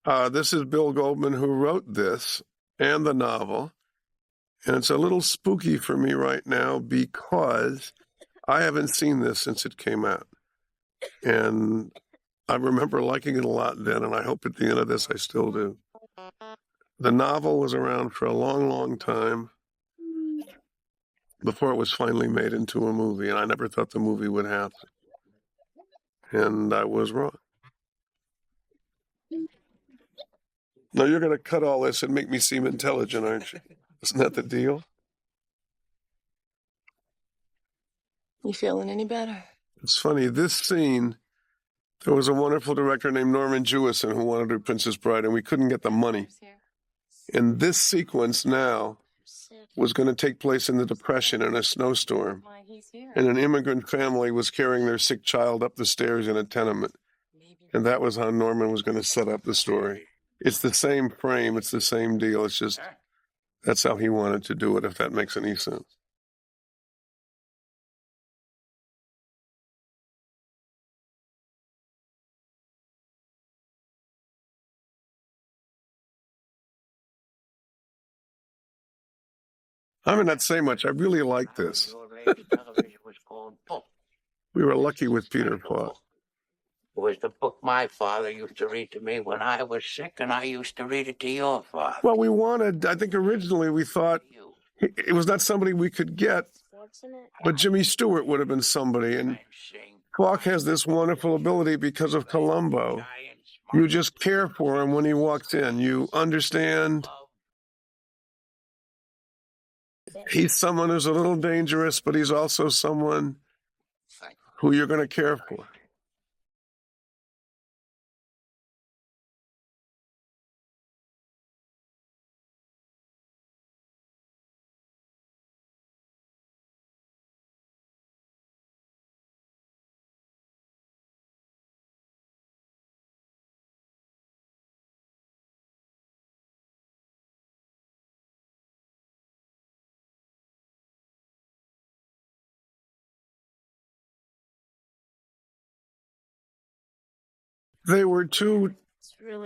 This is Bill Goldman, who wrote this and the novel. And it's a little spooky for me right now because I haven't seen this since it came out. And I remember liking it a lot then, and I hope at the end of this I still do. The novel was around for a long, long time before it was finally made into a movie, and I never thought the movie would happen. And I was wrong. No, you're going to cut all this and make me seem intelligent, aren't you? Isn't that the deal? You feeling any better? It's funny, this scene, there was a wonderful director named Norman Jewison who wanted to do Princess Bride, and we couldn't get the money. And this sequence now was going to take place in the Depression in a snowstorm. And an immigrant family was carrying their sick child up the stairs in a tenement. And that was how Norman was going to set up the story. It's the same frame, it's the same deal. It's just, that's how he wanted to do it, if that makes any sense. I mean, not say much. I really like this. We were lucky with Peter Paul. It was the book my father used to read to me when I was sick, and I used to read it to your father. Well, we wanted, I think originally we thought it was not somebody we could get, but Jimmy Stewart would have been somebody. And Clark has this wonderful ability because of Columbo. You just care for him when he walks in. You understand he's someone who's a little dangerous, but he's also someone who you're going to care for. They were two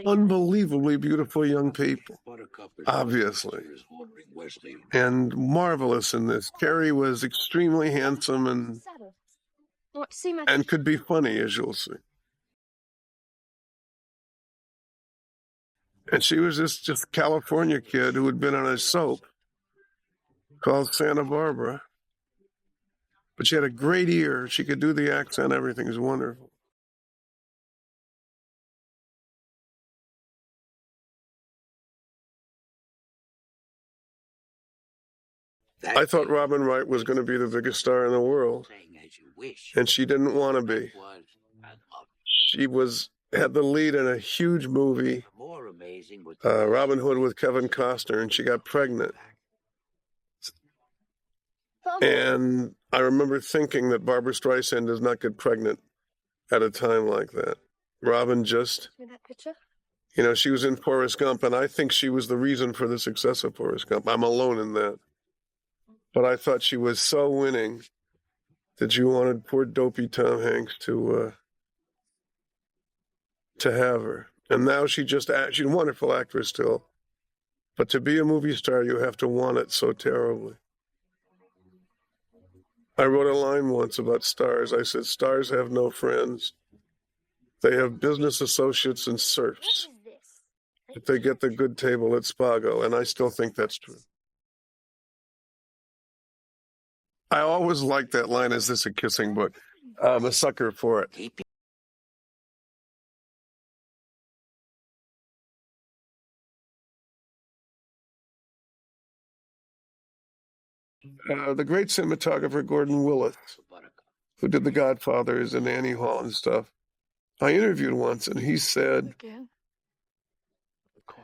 unbelievably beautiful young people, obviously, and marvelous in this. Carrie was extremely handsome and could be funny, as you'll see. And she was this just California kid who had been on a soap called Santa Barbara. But she had a great ear. She could do the accent. Everything was wonderful. I thought Robin Wright was going to be the biggest star in the world, and she didn't want to be. She had the lead in a huge movie, Robin Hood with Kevin Costner, and she got pregnant. And I remember thinking that Barbra Streisand does not get pregnant at a time like that. Robin just, she was in Forrest Gump, and I think she was the reason for the success of Forrest Gump. I'm alone in that. But I thought she was so winning that you wanted poor dopey Tom Hanks to have her. And now she's a wonderful actress still. But to be a movie star, you have to want it so terribly. I wrote a line once about stars. I said, stars have no friends. They have business associates and serfs. If they get the good table at Spago, and I still think that's true. I always liked that line, is this a kissing book? I'm a sucker for it. The great cinematographer Gordon Willis, who did The Godfathers and Annie Hall and stuff, I interviewed once, and he said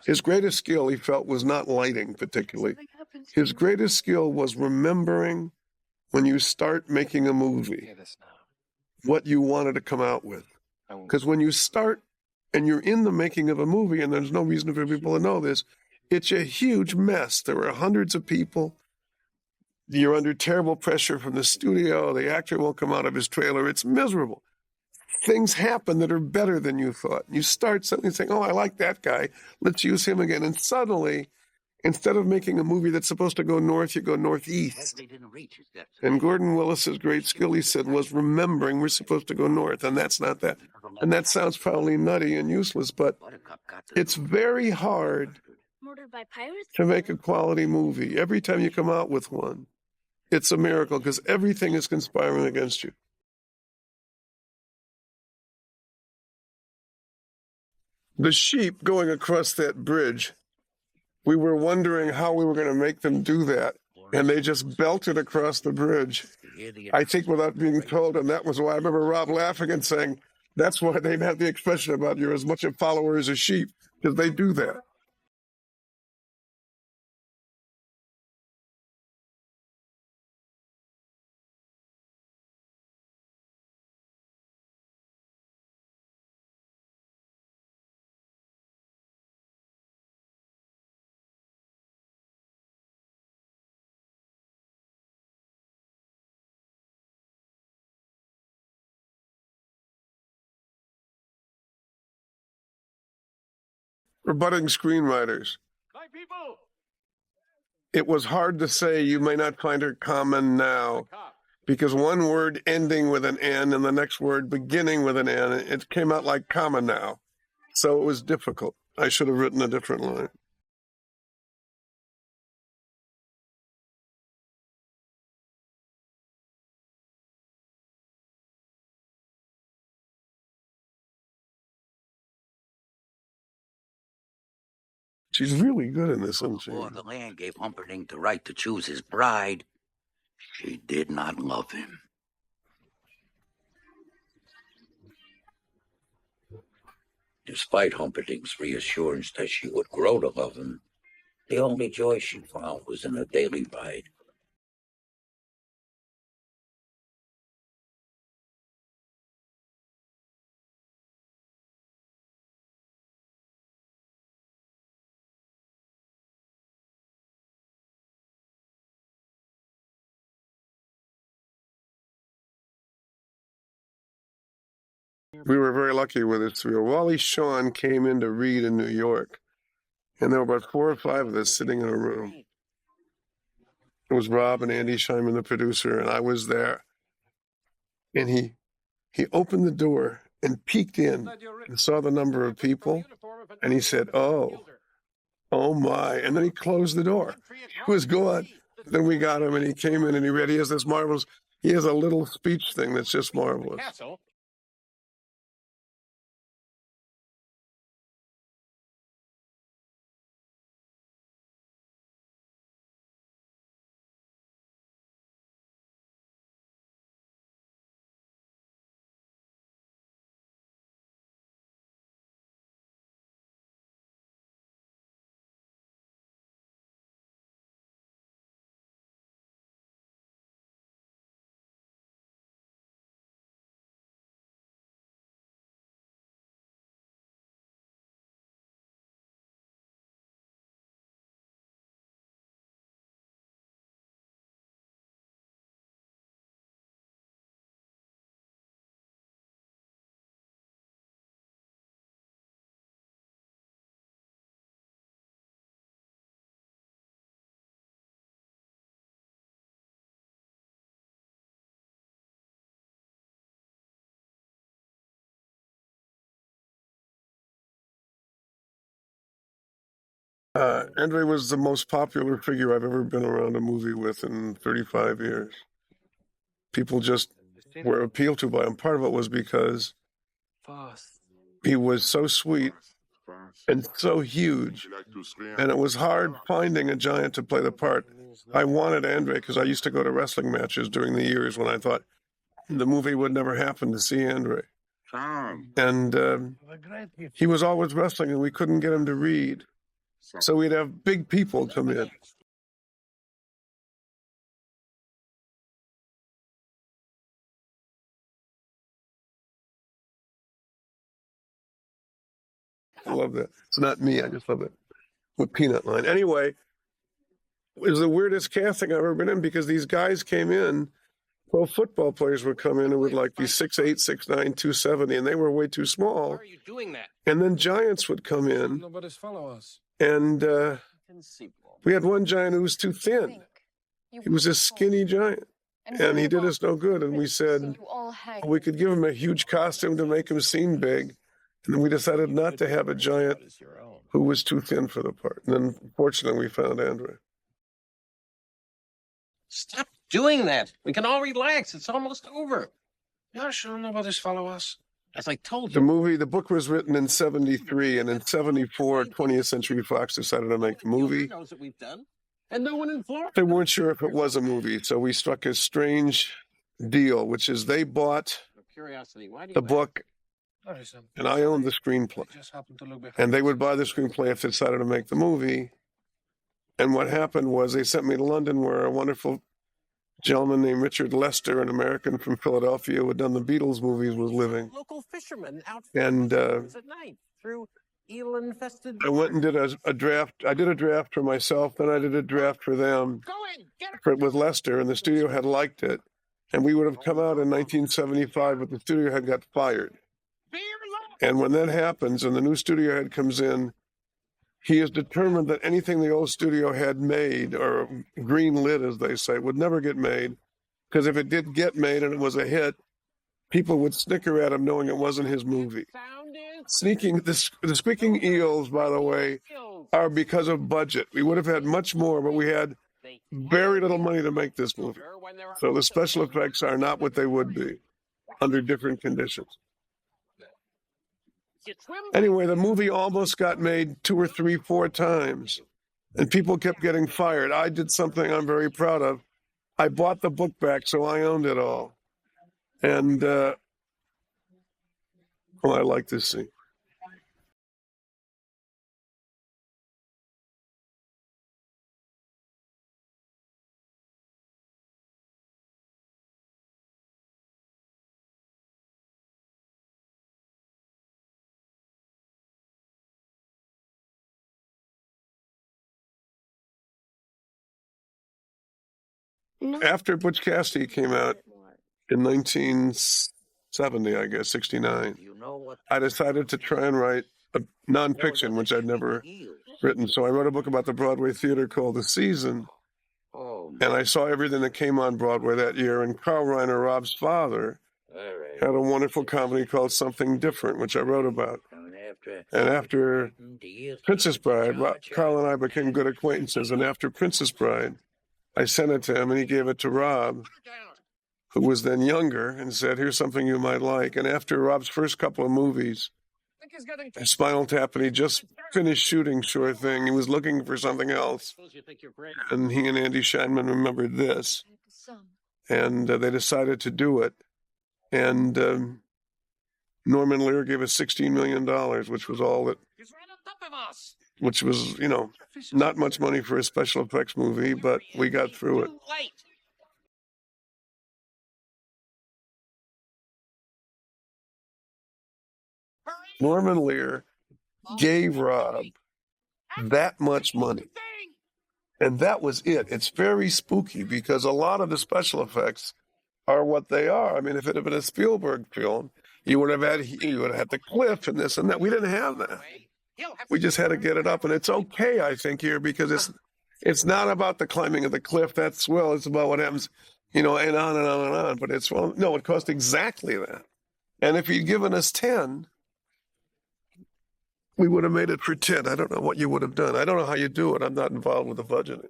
his greatest skill, he felt, was not lighting particularly. His greatest skill was remembering when you start making a movie, what you wanted to come out with. Because when you start and you're in the making of a movie, and there's no reason for people to know this, it's a huge mess. There are hundreds of people. You're under terrible pressure from the studio. The actor won't come out of his trailer. It's miserable. things happen that are better than you thought. You start something saying, oh, I like that guy. Let's use him again. And suddenly, instead of making a movie that's supposed to go north, you go northeast. And Gordon Willis's great skill, he said, was remembering we're supposed to go north, and that's not that. And that sounds probably nutty and useless, but it's very hard to make a quality movie. Every time you come out with one, it's a miracle because everything is conspiring against you. The sheep going across that bridge, we were wondering how we were going to make them do that, and they just belted across the bridge, I think without being told, and that was why I remember Rob laughing and saying, that's why they have the expression about you're as much a follower as a sheep, because they do that. For budding screenwriters, it was hard to say you may not find her common now, because one word ending with an N and the next word beginning with an N, it came out like common now. So it was difficult. I should have written a different line. She's really good in this, isn't she? Before the land gave Humperdinck the right to choose his bride, she did not love him. Despite Humperdinck's reassurance that she would grow to love him, the only joy she found was in a daily ride. We were very lucky with it. Wally Shawn came in to read in New York, and there were about 4 or 5 of us sitting in a room. It was Rob and Andy Scheinman, the producer, and I was there. And he opened the door and peeked in and saw the number of people, and he said, oh my, and then he closed the door. He was gone. Then we got him, and he came in, and he read. He has this marvelous, he has a little speech thing that's just marvelous. Andre was the most popular figure I've ever been around a movie with in 35 years. People just were appealed to by him. Part of it was because he was so sweet and so huge, and it was hard finding a giant to play the part. I wanted Andre because I used to go to wrestling matches during the years when I thought the movie would never happen to see Andre. And he was always wrestling, and we couldn't get him to read. So we'd have big people come in. I love that. It's not me. I just love it. With peanut line. Anyway, it was the weirdest casting I've ever been in because these guys came in Pro football players would come in who would like be 6'8", 6'9", 270, and they were way too small. Why are you doing that? And then giants would come in, Nobody's follow us. and we had one giant who was too thin. He was a skinny giant, and he did us no good. And we said we could give him a huge costume to make him seem big. And then we decided not to have a giant who was too thin for the part. And then, fortunately, we found Andrea. Stop doing that. We can all relax. It's almost over. Yeah, sure, nobody's follow us. As I told you. The book was written in 73, and in 74, 20th Century Fox decided to make the movie. Knows what we've done. And no one in Florida. They weren't sure if it was a movie, so we struck a strange deal, which is they bought Curiosity. Why do you the book, and I owned the screenplay. And they would buy the screenplay if they decided to make the movie. And what happened was they sent me to London, where a wonderful gentleman named Richard Lester, an American from Philadelphia who had done the Beatles movies, was living. Local fishermen out And at night through eel-infested. I went and did a draft. I did a draft for myself, then I did a draft for them with Lester, and the studio had liked it. And we would have come out in 1975, but the studio head got fired. And when that happens and the new studio head comes in, he is determined that anything the old studio had made, or green lit, as they say, would never get made. Because if it did get made and it was a hit, people would snicker at him knowing it wasn't his movie. The squeaking eels, by the way, are because of budget. We would have had much more, but we had very little money to make this movie. So the special effects are not what they would be under different conditions. Anyway, the movie almost got made 2 or 3, 4 times, and people kept getting fired. I did something I'm very proud of. I bought the book back, so I owned it all. And, I like this scene. After Butch Cassidy came out in 1970, I guess, 69, I decided to try and write a nonfiction, which I'd never written. So I wrote a book about the Broadway theater called The Season, and I saw everything that came on Broadway that year. And Carl Reiner, Rob's father, had a wonderful comedy called Something Different, which I wrote about. And after Princess Bride, Carl and I became good acquaintances. And after Princess Bride, I sent it to him, and he gave it to Rob, who was then younger, and said, here's something you might like. And after Rob's first couple of movies, Spinal Tap, and he just finished shooting Sure Thing, he was looking for something else. And he and Andy Scheinman remembered this, and they decided to do it. And Norman Lear gave us $16 million, which was all that, which was, not much money for a special effects movie, but we got through it. Norman Lear gave Rob that much money, and that was it. It's very spooky because a lot of the special effects are what they are. I mean, if it had been a Spielberg film, you would have had the cliff and this and that. We didn't have that. We just had to get it up, and it's okay, I think, here, because it's not about the climbing of the cliff. It's about what happens, and on and on and on. But it cost exactly that. And if you'd given us 10, we would have made it for 10. I don't know what you would have done. I don't know how you do it. I'm not involved with the budgeting.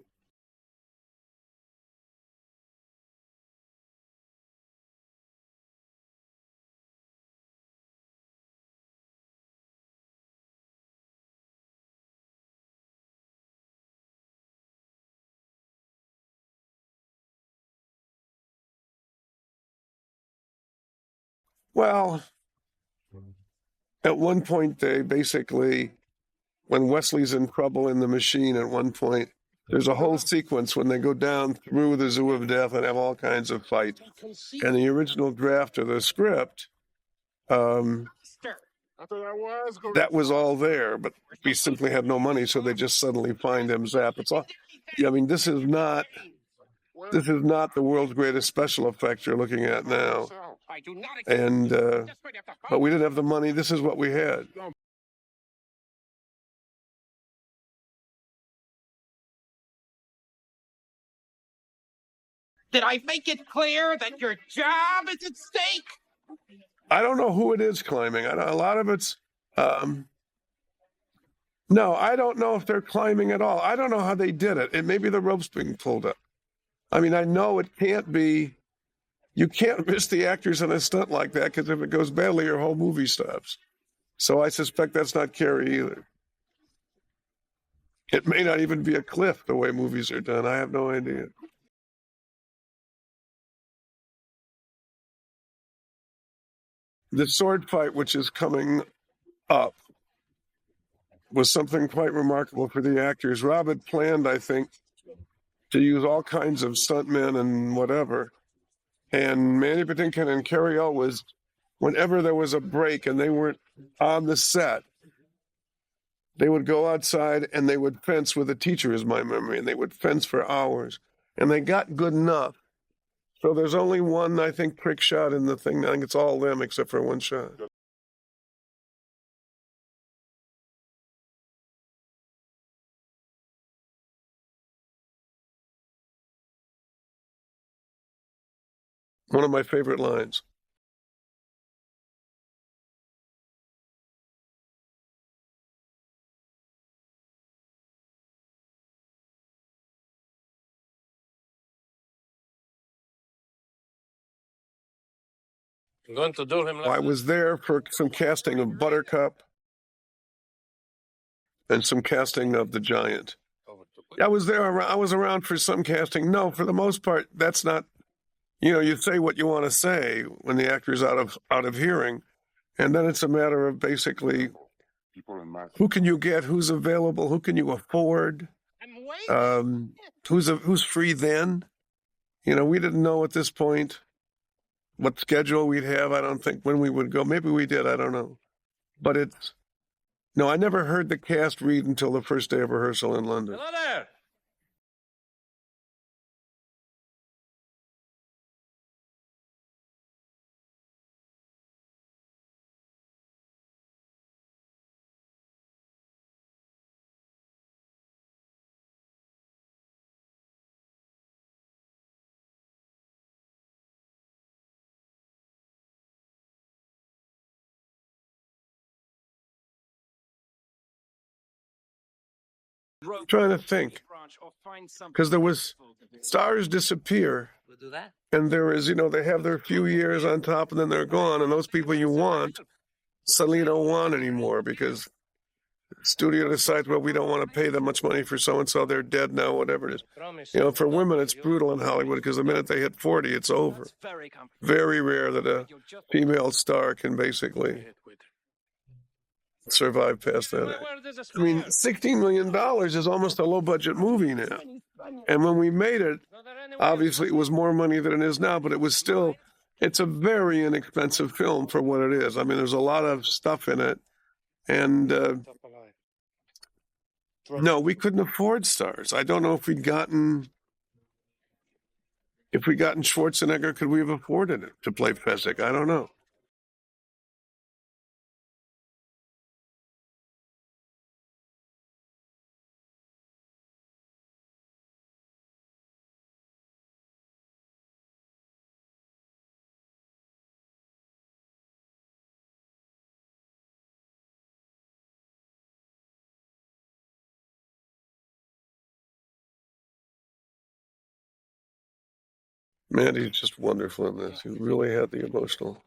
Well, at one point, when Wesley's in trouble in the machine, at one point, there's a whole sequence when they go down through the Zoo of Death and have all kinds of fights. And the original draft of the script, that was all there, but we simply had no money, so they just suddenly find him zap. It's all, this is not this is not the world's greatest special effect you're looking at now. And, but we didn't have the money. This is what we had. Did I make it clear that your job is at stake? I don't know who it is climbing. A lot of it's, no, I don't know if they're climbing at all. I don't know how they did it. It may be the ropes being pulled up. I mean, I know it can't be, you can't miss the actors in a stunt like that, because if it goes badly, your whole movie stops. So I suspect that's not Carrie either. It may not even be a cliff the way movies are done. I have no idea. The sword fight, which is coming up, was something quite remarkable for the actors. Rob had planned, I think, to use all kinds of stuntmen and whatever. And Mandy Patinkin and Carrie O was, whenever there was a break and they weren't on the set, they would go outside and they would fence with a teacher, is my memory, and they would fence for hours. And they got good enough. So there's only one, I think, trick shot in the thing. I think it's all them except for one shot. One of my favorite lines. I'm going to do him like I was there for some casting of Buttercup and some casting of the Giant. I was there. I was around for some casting. No, for the most part, that's not. You know, you say what you want to say when the actor's out of hearing, and then it's a matter of basically who can you get, who's available, who can you afford, who's free then. You know, we didn't know at this point what schedule we'd have. I don't think when we would go. Maybe we did. I don't know. But it's no. I never heard the cast read until the first day of rehearsal in London. hello there. I'm trying to think, because there was stars disappear, and there is, you know, they have their few years on top, and then they're gone, and those people you want, suddenly don't want anymore because the studio decides, well, we don't want to pay that much money for so and so, they're dead now, whatever it is. You know, for women, it's brutal in Hollywood because the minute they hit 40, it's over. Very rare that a female star can basically survive past that. I mean, $16 million is almost a low-budget movie now. And when we made it, obviously it was more money than it is now, but it was still, it's a very inexpensive film for what it is. I mean, there's a lot of stuff in it. And no, we couldn't afford stars. I don't know if we'd gotten Schwarzenegger, could we have afforded it to play Fezzik? I don't know. Mandy's just wonderful in this. He really had the emotional.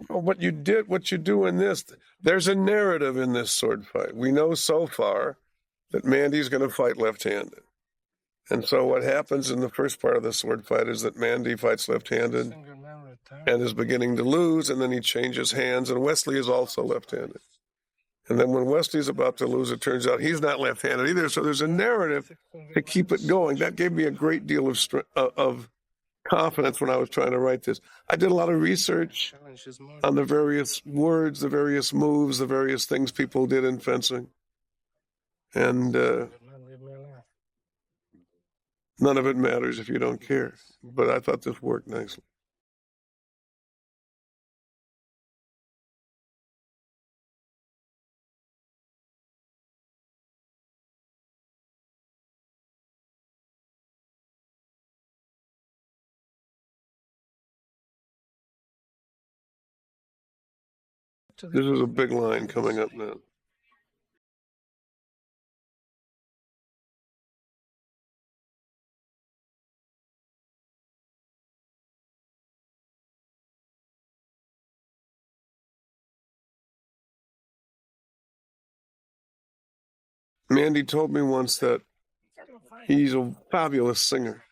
Well, what you do in this, there's a narrative in this sword fight. We know so far that Mandy's going to fight left-handed. And so what happens in the first part of the sword fight is that Mandy fights left-handed and is beginning to lose, and then he changes hands, and Wesley is also left-handed. And then when Wesley's about to lose, it turns out he's not left-handed either. So there's a narrative to keep it going. That gave me a great deal of confidence when I was trying to write this. I did a lot of research on the various words, the various moves, the various things people did in fencing. And none of it matters if you don't care. But I thought this worked nicely. This is a big line coming up now. Mandy told me once that he's a fabulous singer,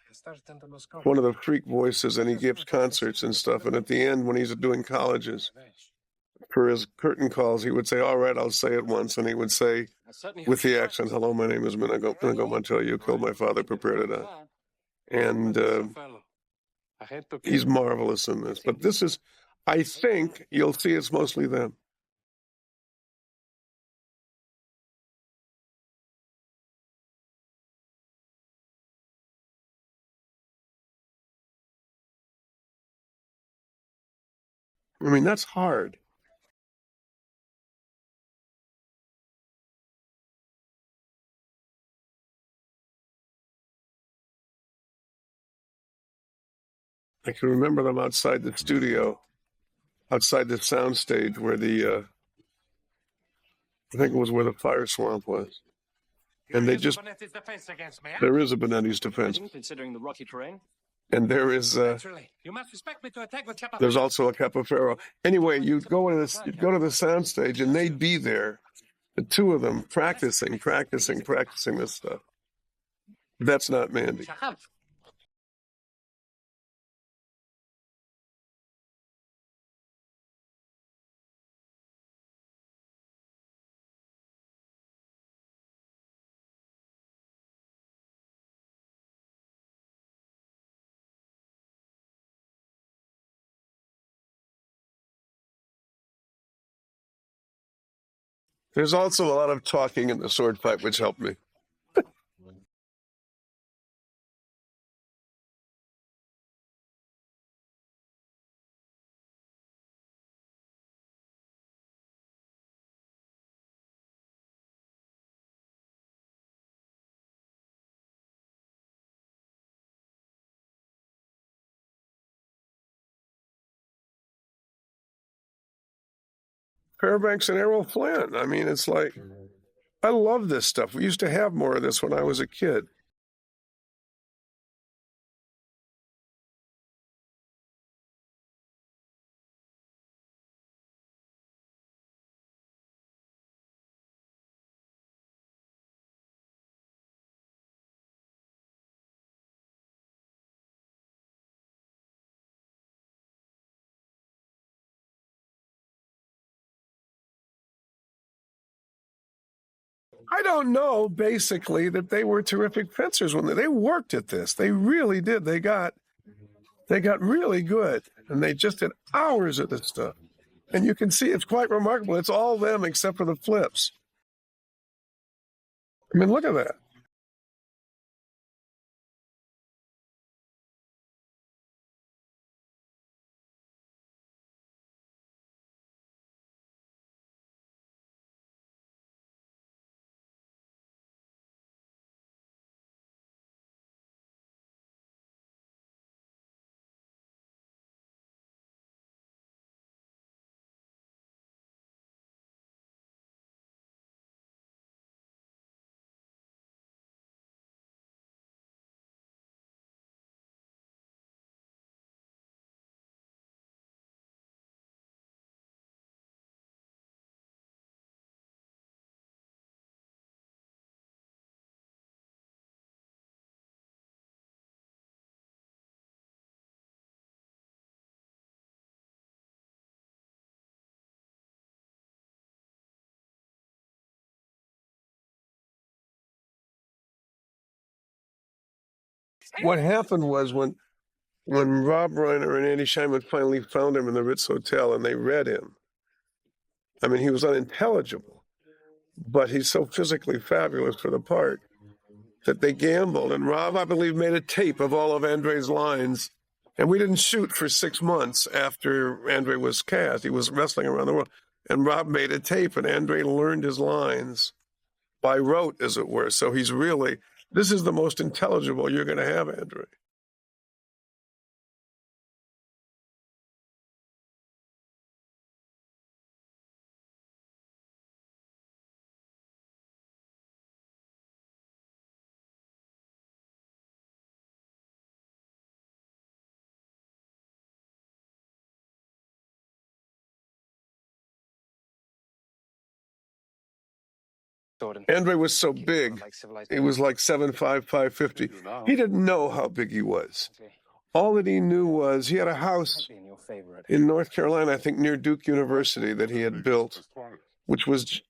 one of the freak voices, and he gives concerts and stuff. And at the end, when he's doing colleges, for his curtain calls, he would say, "All right, I'll say it once." And he would say, with the accent, "Hello, my name is Inigo Montoya. You killed my father, prepare to die." And he's marvelous in this. But this is, I think, you'll see it's mostly them. I mean, that's hard. I can remember them outside the studio, outside the sound stage where I think it was where the fire swamp was. And they just, there is a Benetti's defense. Considering the rocky terrain. And there is, You must expect me to attack with there's also a Capoferro. Anyway, you'd go to the sound stage and they'd be there, the two of them practicing this stuff. That's not Mandy. There's also a lot of talking in the sword fight, which helped me. Fairbanks and Errol Flynn. I mean, it's like, I love this stuff. We used to have more of this when I was a kid. I don't know, basically, that they were terrific fencers when they worked at this. They really did. They got really good, and they just did hours of this stuff. And you can see it's quite remarkable. It's all them except for the flips. I mean, look at that. What happened was when Rob Reiner and Andy Scheinman finally found him in the Ritz Hotel and they read him, I mean, he was unintelligible, but he's so physically fabulous for the part that they gambled. And Rob, I believe, made a tape of all of Andre's lines. And we didn't shoot for 6 months after Andre was cast. He was wrestling around the world. And Rob made a tape, and Andre learned his lines by rote, as it were. So he's really, this is the most intelligible you're going to have, Andre. Andre was so big, he was like 7'5", 550. He didn't know how big he was. All that he knew was he had a house in North Carolina, I think near Duke University, that he had built, which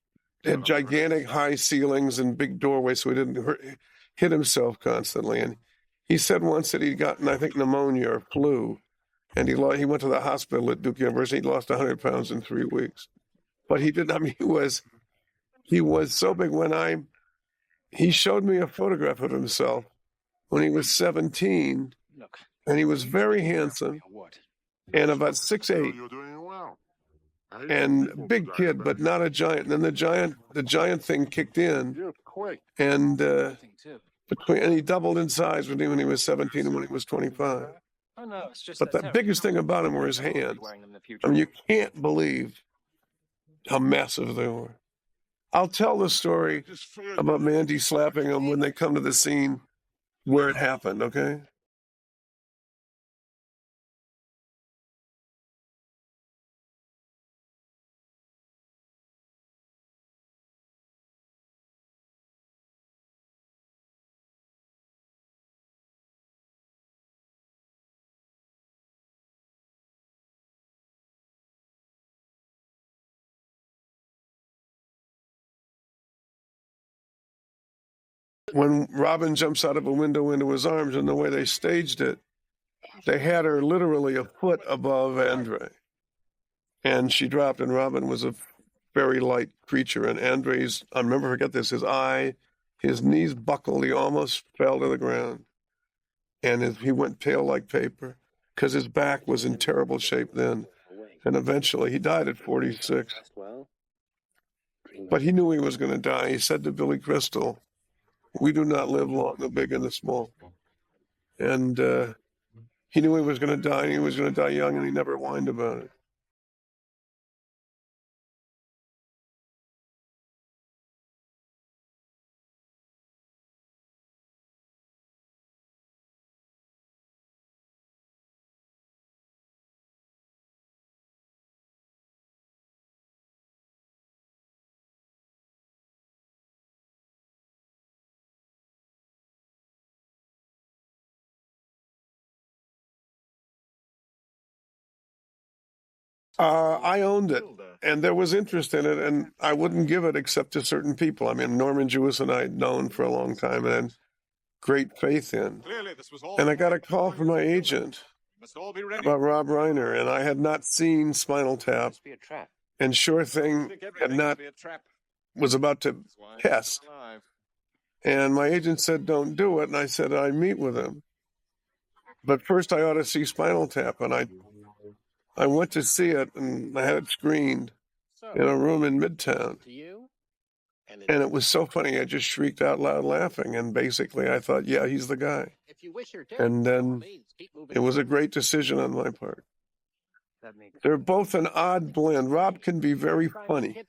had gigantic high ceilings and big doorways so he didn't hit himself constantly. And he said once that he'd gotten, I think, pneumonia or flu, and he went to the hospital at Duke University. He lost 100 pounds in 3 weeks. But he didn't, I mean, he was so big. He showed me a photograph of himself when he was 17, and he was very handsome and about 6'8", and big kid, but not a giant. And then the giant thing kicked in, and he doubled in size when he was 17 and when he was 25. But the biggest thing about him were his hands. I mean, you can't believe how massive they were. I'll tell the story about Mandy slapping him when they come to the scene where it happened, okay? When Robin jumps out of a window into his arms, and the way they staged it, they had her literally a foot above Andre. And she dropped, and Robin was a very light creature. And Andre's, I'll never forget this, his knees buckled. He almost fell to the ground. And he went pale like paper because his back was in terrible shape then. And eventually he died at 46. But he knew he was going to die. He said to Billy Crystal, "We do not live long, the big and the small." And he knew he was going to die, and he was going to die young, and he never whined about it. I owned it, and there was interest in it, and I wouldn't give it except to certain people. I mean, Norman Jewison I'd known for a long time and had great faith in. And I got a call from my agent about Rob Reiner, and I had not seen Spinal Tap, and Sure Thing was about to test. And my agent said, "Don't do it," and I said, "I meet with him. But first I ought to see Spinal Tap," and I went to see it, and I had it screened in a room in Midtown. And it was so funny, I just shrieked out loud laughing, and basically I thought, yeah, he's the guy. And then it was a great decision on my part. They're both an odd blend. Rob can be very funny.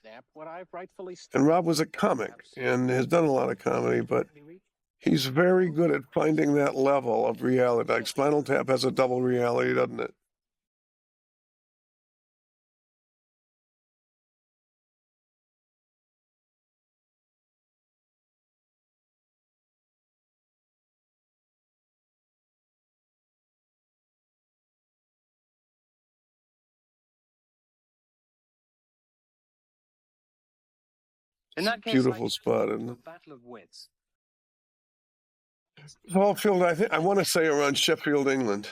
And Rob was a comic and has done a lot of comedy, but he's very good at finding that level of reality. Like Spinal Tap has a double reality, doesn't it? In that case, Beautiful spot, isn't it? battle of wits. Caulfield, I want to say around Sheffield, England.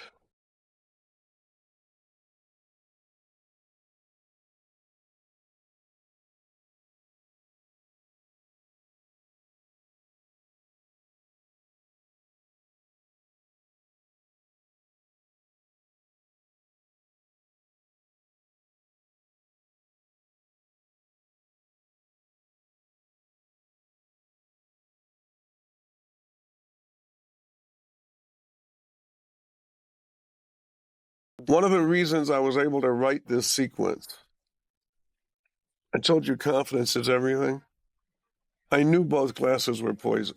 One of the reasons I was able to write this sequence, I told you confidence is everything. I knew both glasses were poison.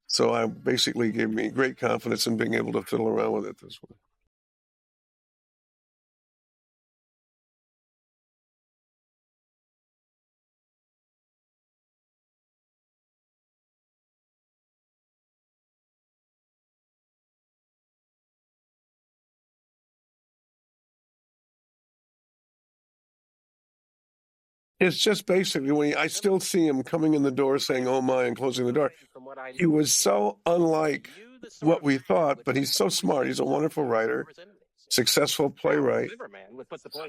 So I basically gave me great confidence in being able to fiddle around with it this way. It's just basically when I still see him coming in the door saying, "Oh my," and closing the door. He was so unlike what we thought, but he's so smart. He's a wonderful writer, successful playwright.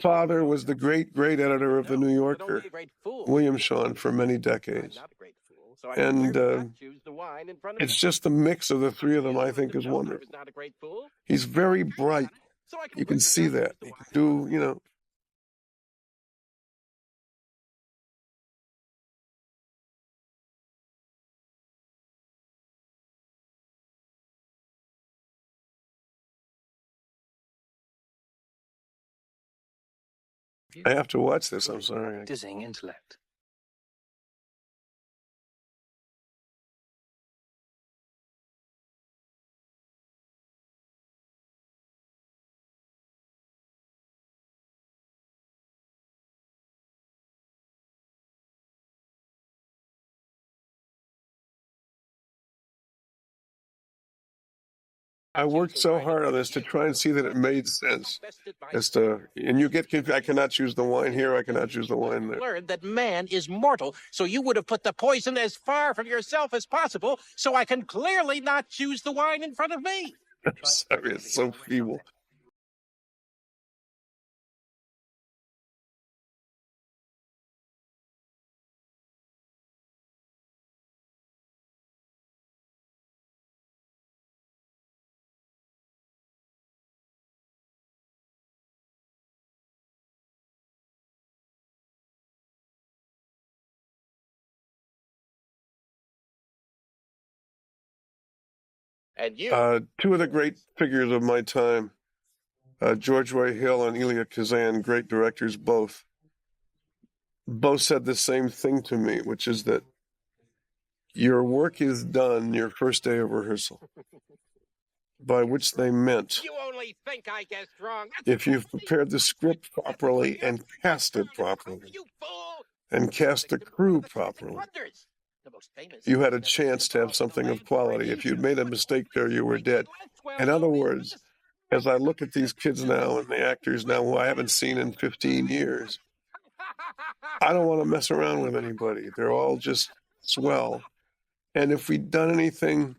Father was the great editor of the New Yorker, William Shawn, for many decades. And it's just the mix of the three of them, I think, is wonderful. He's very bright. You can see that. He can do, you know. I have to watch this. I'm sorry. Dizzying intellect. I worked so hard on this to try and see that it made sense. And you get confused. I cannot choose the wine here. I cannot choose the wine there. Learned that man is mortal, so you would have put the poison as far from yourself as possible, so I can clearly not choose the wine in front of me. I'm sorry, it's so feeble. And you. Two of the great figures of my time, George Roy Hill and Elia Kazan, great directors both said the same thing to me, which is that your work is done your first day of rehearsal, by which they meant You only think I guessed wrong. if you've prepared the script properly and cast it properly You fool! and cast the crew properly, you had a chance to have something of quality. If you'd made a mistake there, you were dead. In other words, as I look at these kids now and the actors now who I haven't seen in 15 years, I don't want to mess around with anybody. They're all just swell. And if we'd done anything,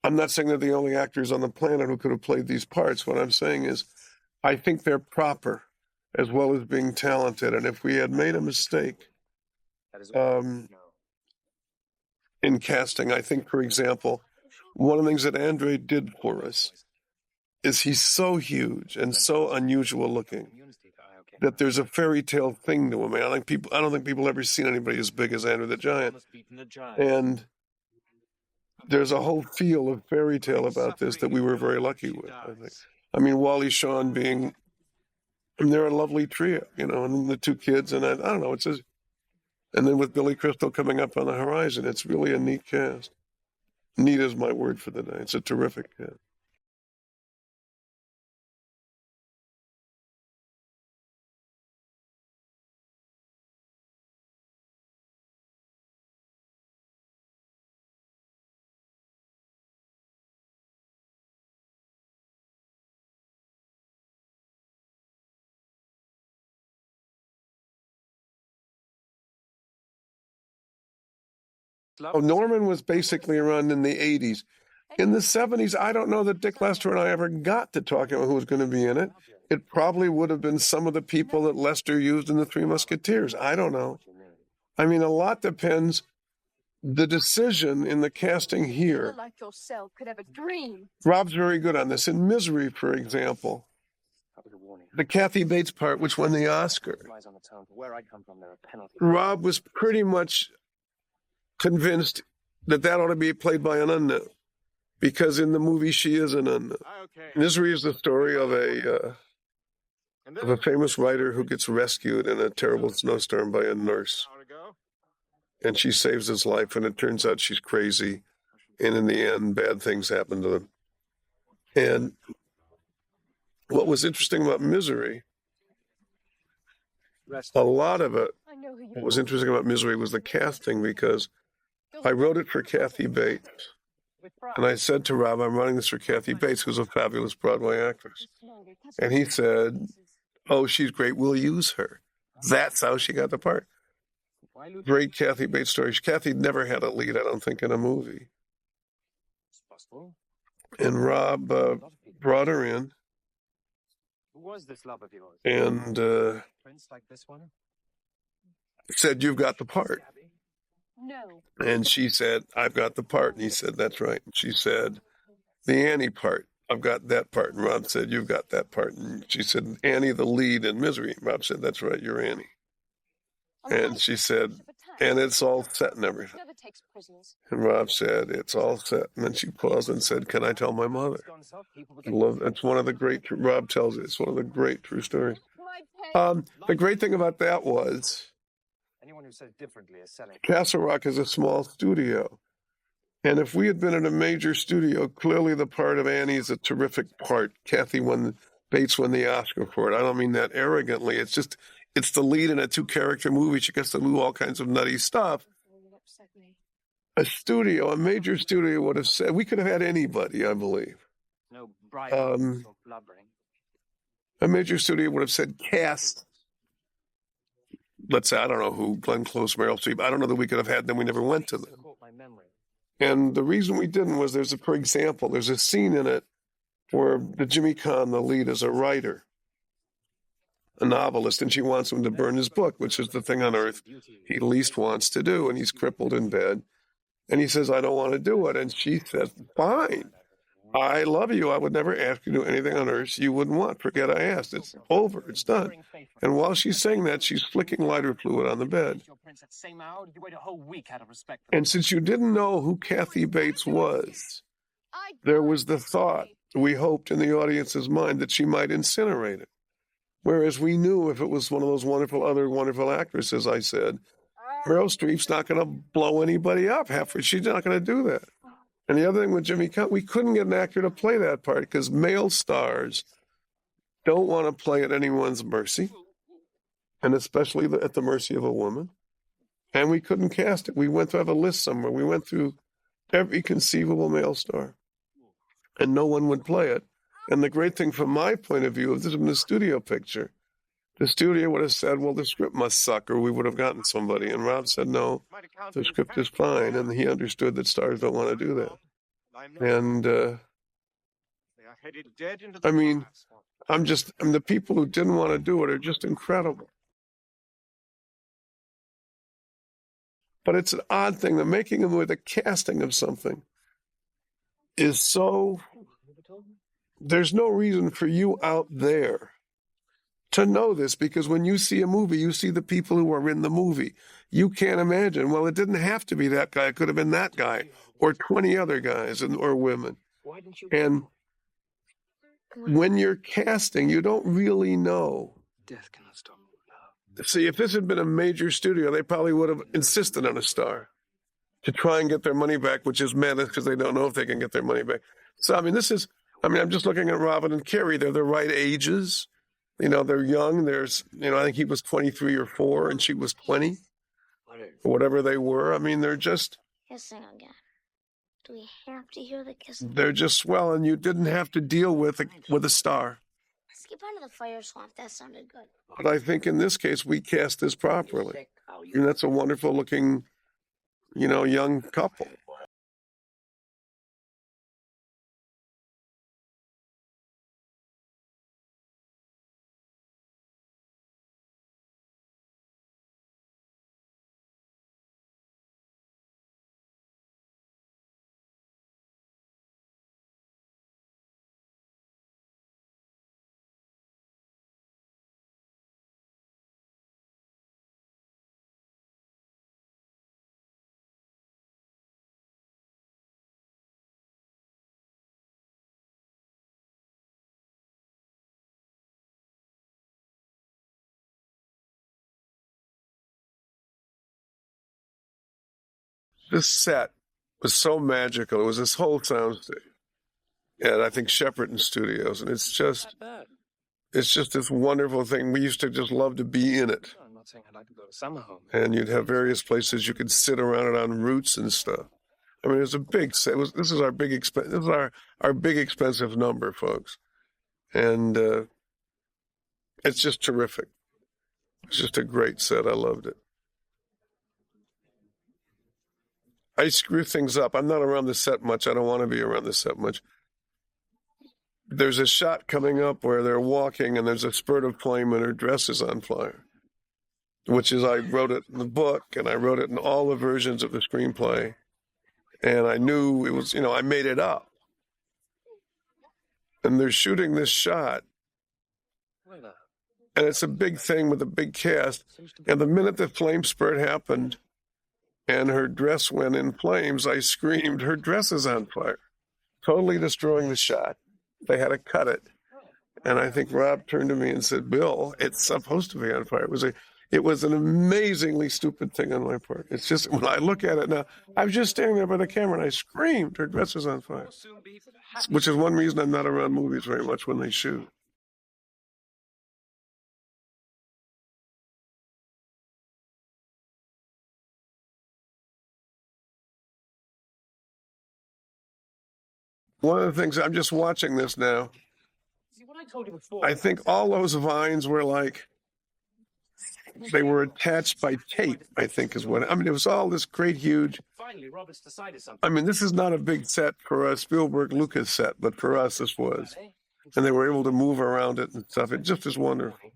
I'm not saying they're the only actors on the planet who could have played these parts. What I'm saying is, I think they're proper as well as being talented. And if we had made a mistake, in casting, I think, for example, one of the things that Andre did for us is he's so huge and so unusual looking that there's a fairy tale thing to him. I don't think people ever seen anybody as big as Andre the Giant. And there's a whole feel of fairy tale about this that we were very lucky with, I think. I mean, Wally Shawn they're a lovely trio, you know, and the two kids, and I don't know, and then with Billy Crystal coming up on the horizon, it's really a neat cast. Neat is my word for the day. It's a terrific cast. Oh, Norman was basically around in the 80s. In the 70s, I don't know that Dick Lester and I ever got to talking about who was going to be in it. It probably would have been some of the people that Lester used in The Three Musketeers. I don't know. I mean, a lot depends. The decision in the casting here. Like yourself could have a dream. Rob's very good on this. In Misery, for example, the Kathy Bates part, which won the Oscar, Rob was pretty much convinced that that ought to be played by an unknown, because in the movie she is an unknown. Misery is the story of a famous writer who gets rescued in a terrible snowstorm by a nurse, and she saves his life, and it turns out she's crazy, and in the end, bad things happen to them. And what was interesting about Misery, a lot of it, what was interesting about Misery was the casting, because I wrote it for Kathy Bates. And I said to Rob, I'm writing this for Kathy Bates, who's a fabulous Broadway actress. And he said, oh, she's great, we'll use her. That's how she got the part. Great Kathy Bates story. Kathy never had a lead, I don't think, in a movie. And Rob brought her in. Who was this love of yours? And Prince like this one? said, you've got the part. No. And she said, I've got the part. And he said, that's right. And she said, the Annie part, I've got that part. And Rob said, you've got that part. And she said, Annie, the lead in Misery. And Rob said, that's right, you're Annie. And she said, and it's all set and everything. Never takes prisoners. And Rob said, it's all set. And then she paused and said, can I tell my mother? I love, it's one of the great, Rob tells it, it's one of the great true stories. The great thing about that was, Anyone who says differently is selling. Castle Rock is a small studio. And if we had been in a major studio, clearly the part of Annie is a terrific part. Kathy Bates won the Oscar for it. I don't mean that arrogantly. It's just, it's the lead in a two-character movie. She gets to do all kinds of nutty stuff. A major studio would have said, we could have had anybody, I believe. No bribing or blubbering. A major studio would have said, cast, let's say, I don't know who, Glenn Close, Meryl Streep. I don't know that we could have had them. We never went to them. And the reason we didn't was for example, there's a scene in it where the Jimmy Caan, the lead, is a writer, a novelist, and she wants him to burn his book, which is the thing on earth he least wants to do. And he's crippled in bed. And he says, I don't want to do it. And she says, fine. I love you. I would never ask you to do anything on earth you wouldn't want. Forget I asked. It's over. It's done. And while she's saying that, she's flicking lighter fluid on the bed. And since you didn't know who Kathy Bates was, there was the thought, we hoped in the audience's mind, that she might incinerate it. Whereas we knew if it was one of those other wonderful actresses, I said, Meryl Streep's not going to blow anybody up. She's not going to do that. And the other thing with Jimmy Caan, we couldn't get an actor to play that part because male stars don't want to play at anyone's mercy, and especially at the mercy of a woman. And we couldn't cast it. We went to have a list somewhere. We went through every conceivable male star, and no one would play it. And the great thing from my point of view, if this was in the studio picture, the studio would have said, well, the script must suck, or we would have gotten somebody. And Rob said, no, the script is fine. And he understood that stars don't want to do that. And, I mean, the people who didn't want to do it are just incredible. But it's an odd thing. The making of the casting of something is so, there's no reason for you out there to know this, because when you see a movie, you see the people who are in the movie. You can't imagine, well, it didn't have to be that guy. It could have been that guy or 20 other guys or women. And when you're casting, you don't really know. Death cannot stop. See, if this had been a major studio, they probably would have insisted on a star to try and get their money back, which is madness because they don't know if they can get their money back. So, I mean, I'm just looking at Robin and Carrie. They're the right ages. You know, they're young. I think he was 23 or 4 and she was 20 or whatever they were. I mean, they're just... Kissing again. Do we have to hear the kissing? They're just swell, and you didn't have to deal with a star. Skip onto the fire swamp. That sounded good. But I think in this case, we cast this properly. And that's a wonderful looking young couple. This set was so magical. It was this whole soundstage. And I think Shepperton Studios. And it's just this wonderful thing. We used to just love to be in it. I'm not saying I'd like to go to summer home. And you'd have various places you could sit around it on routes and stuff. I mean, it was a big set. This is our big expensive number, folks. And it's just terrific. It's just a great set. I loved it. I screw things up. I'm not around the set much. I don't want to be around the set much. There's a shot coming up where they're walking and there's a spurt of flame and her dress is on fire, which is, I wrote it in the book and I wrote it in all the versions of the screenplay. And I knew it was, I made it up. And they're shooting this shot. And it's a big thing with a big cast. And the minute the flame spurt happened and her dress went in flames, I screamed, her dress is on fire, totally destroying the shot. They had to cut it. And I think Rob turned to me and said, Bill, it's supposed to be on fire. It was an amazingly stupid thing on my part. It's just, when I look at it now, I was just standing there by the camera and I screamed, her dress is on fire. Which is one reason I'm not around movies very much when they shoot. One of the things, I'm just watching this now. See, what I told you before. I think all those vines were like, they were attached by tape, I think is what, it was all this great, huge. Finally, Robert's decided something. I mean, this is not a big set for a Spielberg Lucas set, but for us, this was. And they were able to move around it and stuff. It just is wonderful.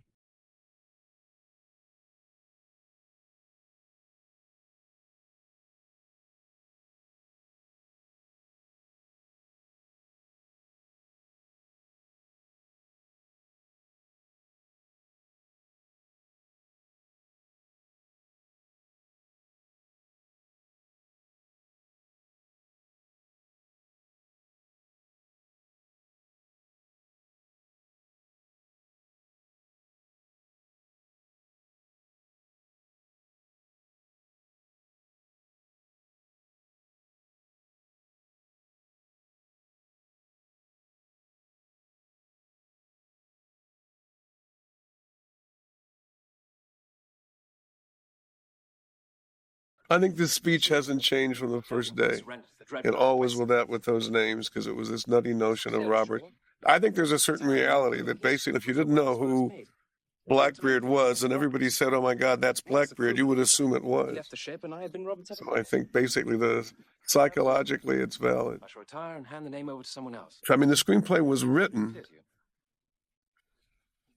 I think this speech hasn't changed from the first day. It always was that with those names, because it was this nutty notion of Robert. I think there's a certain reality that basically, if you didn't know who Blackbeard was and everybody said, oh my God, that's Blackbeard, you would assume it was. So I think basically psychologically it's valid. I shall retire and hand the name over to someone else. I mean, the screenplay was written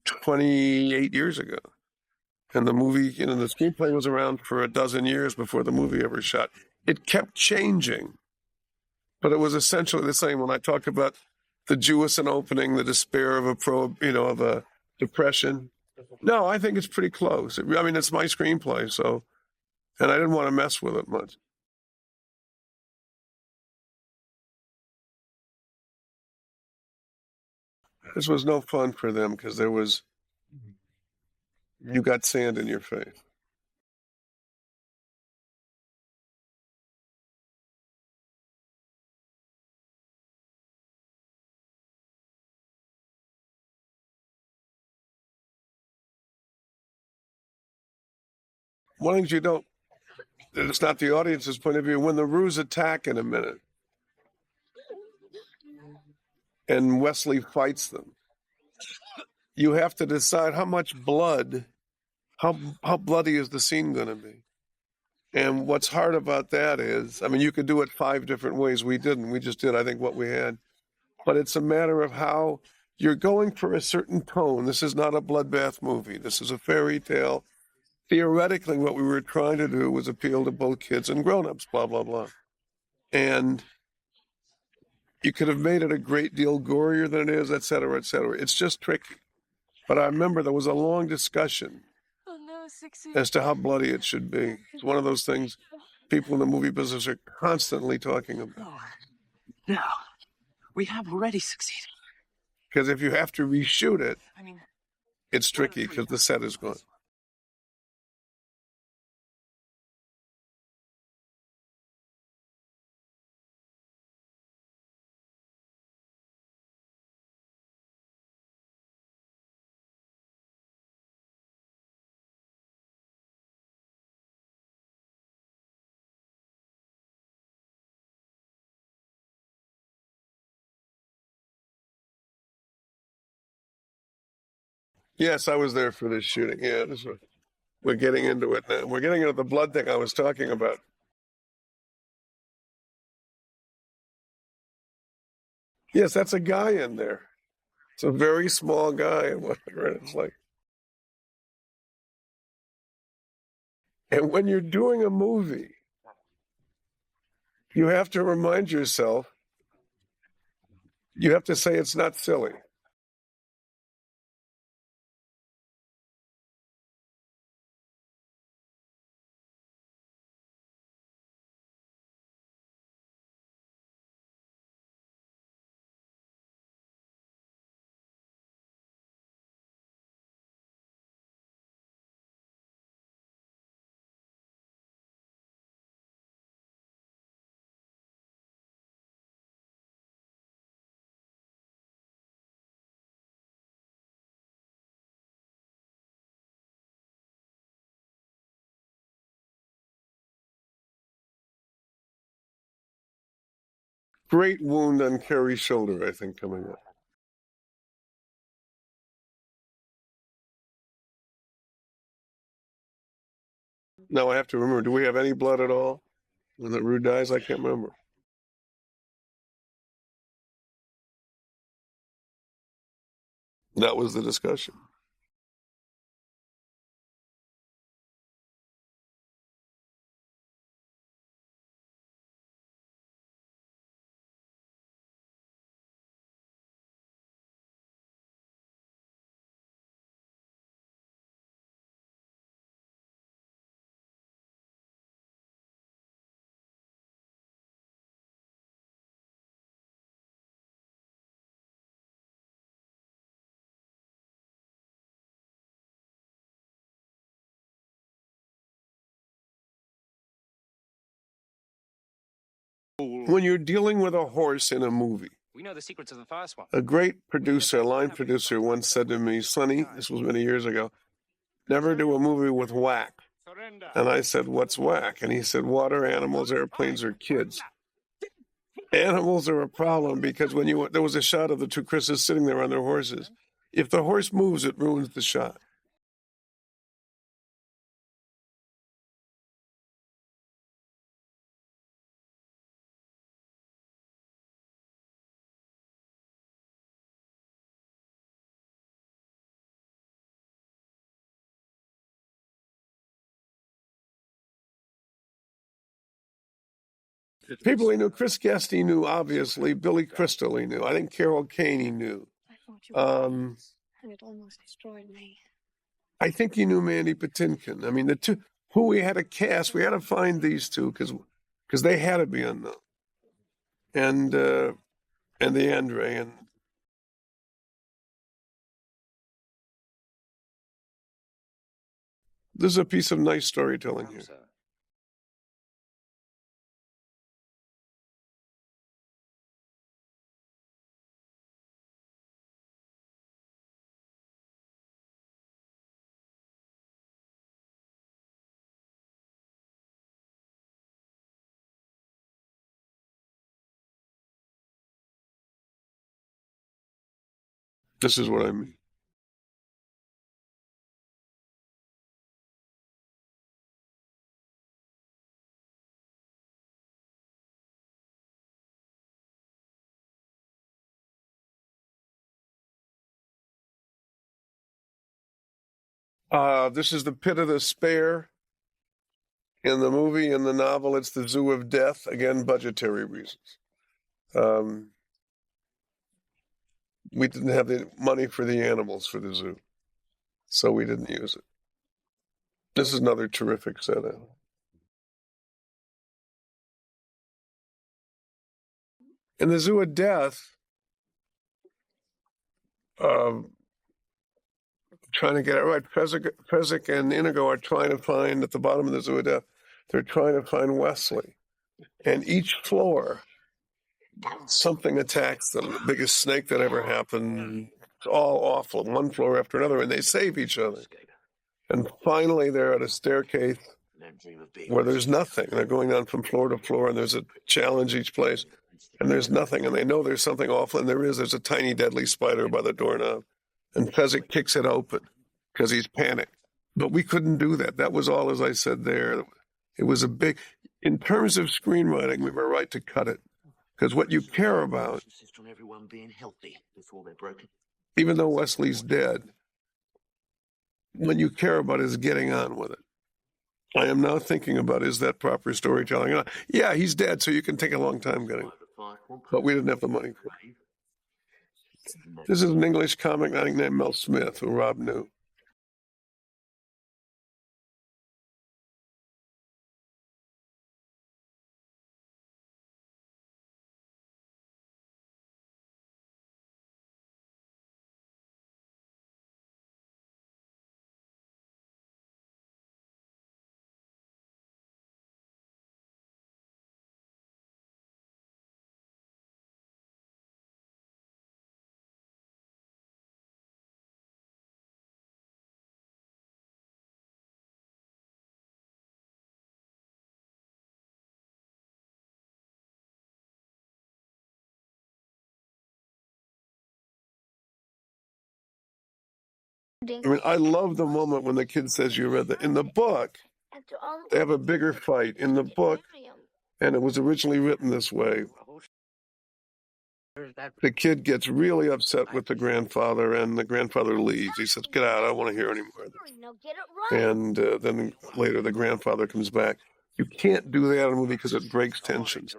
28 years ago. And the movie, the screenplay was around for a dozen years before the movie ever shot. It kept changing, but it was essentially the same. When I talk about the Jewison opening, the despair of a depression. No, I think it's pretty close. It's my screenplay, so, and I didn't want to mess with it much. This was no fun for them because you got sand in your face. One of the things it's not the audience's point of view, when the Roos attack in a minute and Wesley fights them, you have to decide how much blood, how bloody is the scene going to be? And what's hard about that is, I mean, you could do it 5 different ways. We didn't. We just did, I think, what we had. But it's a matter of how you're going for a certain tone. This is not a bloodbath movie. This is a fairy tale. Theoretically, what we were trying to do was appeal to both kids and grown-ups, blah, blah, blah. And you could have made it a great deal gorier than it is, et cetera, et cetera. It's just tricky. But I remember there was a long discussion as to how bloody it should be. It's one of those things people in the movie business are constantly talking about. No. We have already succeeded. Because if you have to reshoot it, I mean, it's tricky because the set is gone. Yes, I was there for this shooting. Yeah, we're getting into it now. We're getting into the blood thing I was talking about. Yes, that's a guy in there. It's a very small guy, and whatever it's like. And when you're doing a movie, you have to remind yourself, you have to say it's not silly. Great wound on Carrie's shoulder, I think, coming up. Now I have to remember, do we have any blood at all when the Rue dies? I can't remember. That was the discussion. When you're dealing with a horse in a movie, we know the secrets of the first one. a great producer, a line producer, once said to me, Sonny, this was many years ago, never do a movie with whack. And I said, what's whack? And he said, water, animals, airplanes, or kids. Animals are a problem because there was a shot of the 2 Chris's sitting there on their horses. If the horse moves, it ruins the shot. People he knew, Chris Guest he knew, obviously. Billy Crystal he knew. I think Carol Kane he knew. I thought you were and it almost destroyed me. I think he knew Mandy Patinkin. I mean, the two who we had to cast, we had to find these two because they had to be unknown. And the Andre and this is a piece of nice storytelling here. This is what I mean. This is the pit of despair. In the movie, in the novel, it's the Zoo of Death. Again, budgetary reasons. We didn't have the money for the animals for the zoo, so we didn't use it. This is another terrific setup. In the Zoo of Death, trying to get it right, Fezzik and Inigo are trying to find, at the bottom of the Zoo of Death, they're trying to find Wesley. And each floor, something attacks them. The biggest snake that ever happened. It's all awful, one floor after another, and they save each other. And finally, they're at a staircase where there's nothing. They're going down from floor to floor, and there's a challenge each place, and there's nothing. And they know there's something awful, and there is. There's a tiny deadly spider by the doorknob. And Fezzik kicks it open because he's panicked. But we couldn't do that. That was all, as I said there. It was a big, in terms of screenwriting, we were right to cut it. Because what you care about, even though Wesley's dead, what you care about is getting on with it. I am now thinking about, is that proper storytelling? Yeah, he's dead, so you can take a long time getting it. But we didn't have the money for it. This is an English comic, I think, named Mel Smith, who Rob knew. I mean, I love the moment when the kid says you read that. In the book, they have a bigger fight. In the book, and it was originally written this way, the kid gets really upset with the grandfather, and the grandfather leaves. He says, "Get out, I don't want to hear any more of this." And then later the grandfather comes back. You can't do that in a movie because it breaks tensions.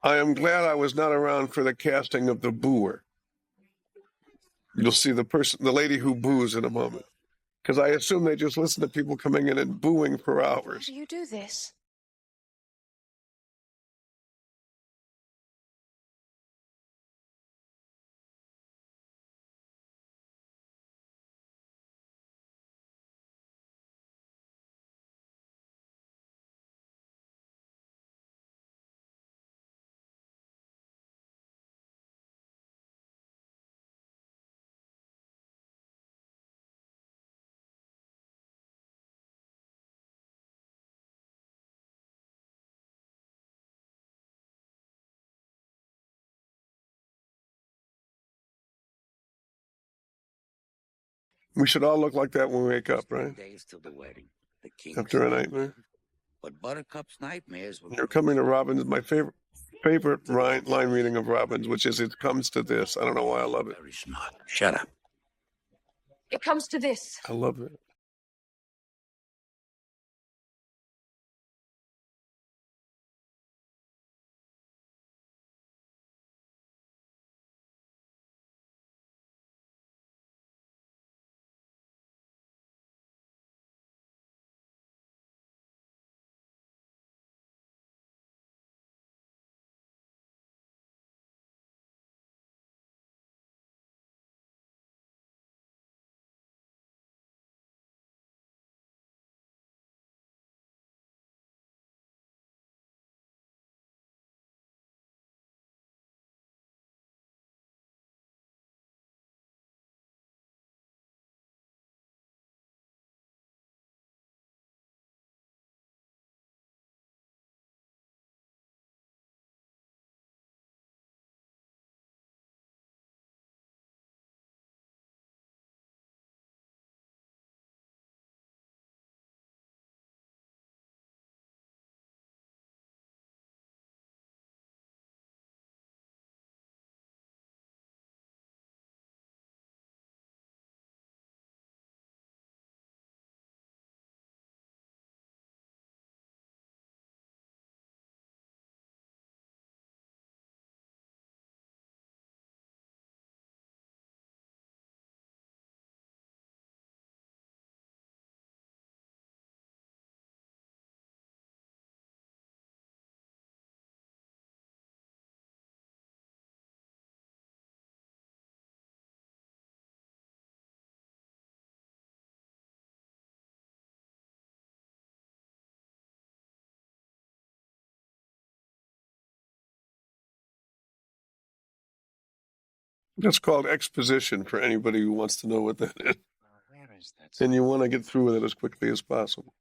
I am glad I was not around for the casting of the booer. You'll see the lady who boos in a moment. Because I assume they just listen to people coming in and booing for hours. How do you do this? We should all look like that when we wake up, right? Days till the wedding. The king's After a nightmare. But Buttercup's nightmares were... You're coming to Robbins, my favorite line reading of Robbins, which is, "It comes to this." I don't know why I love it. Very smart. Shut up. It comes to this. I love it. That's called exposition for anybody who wants to know what that is. Where is that? And you want to get through with it as quickly as possible.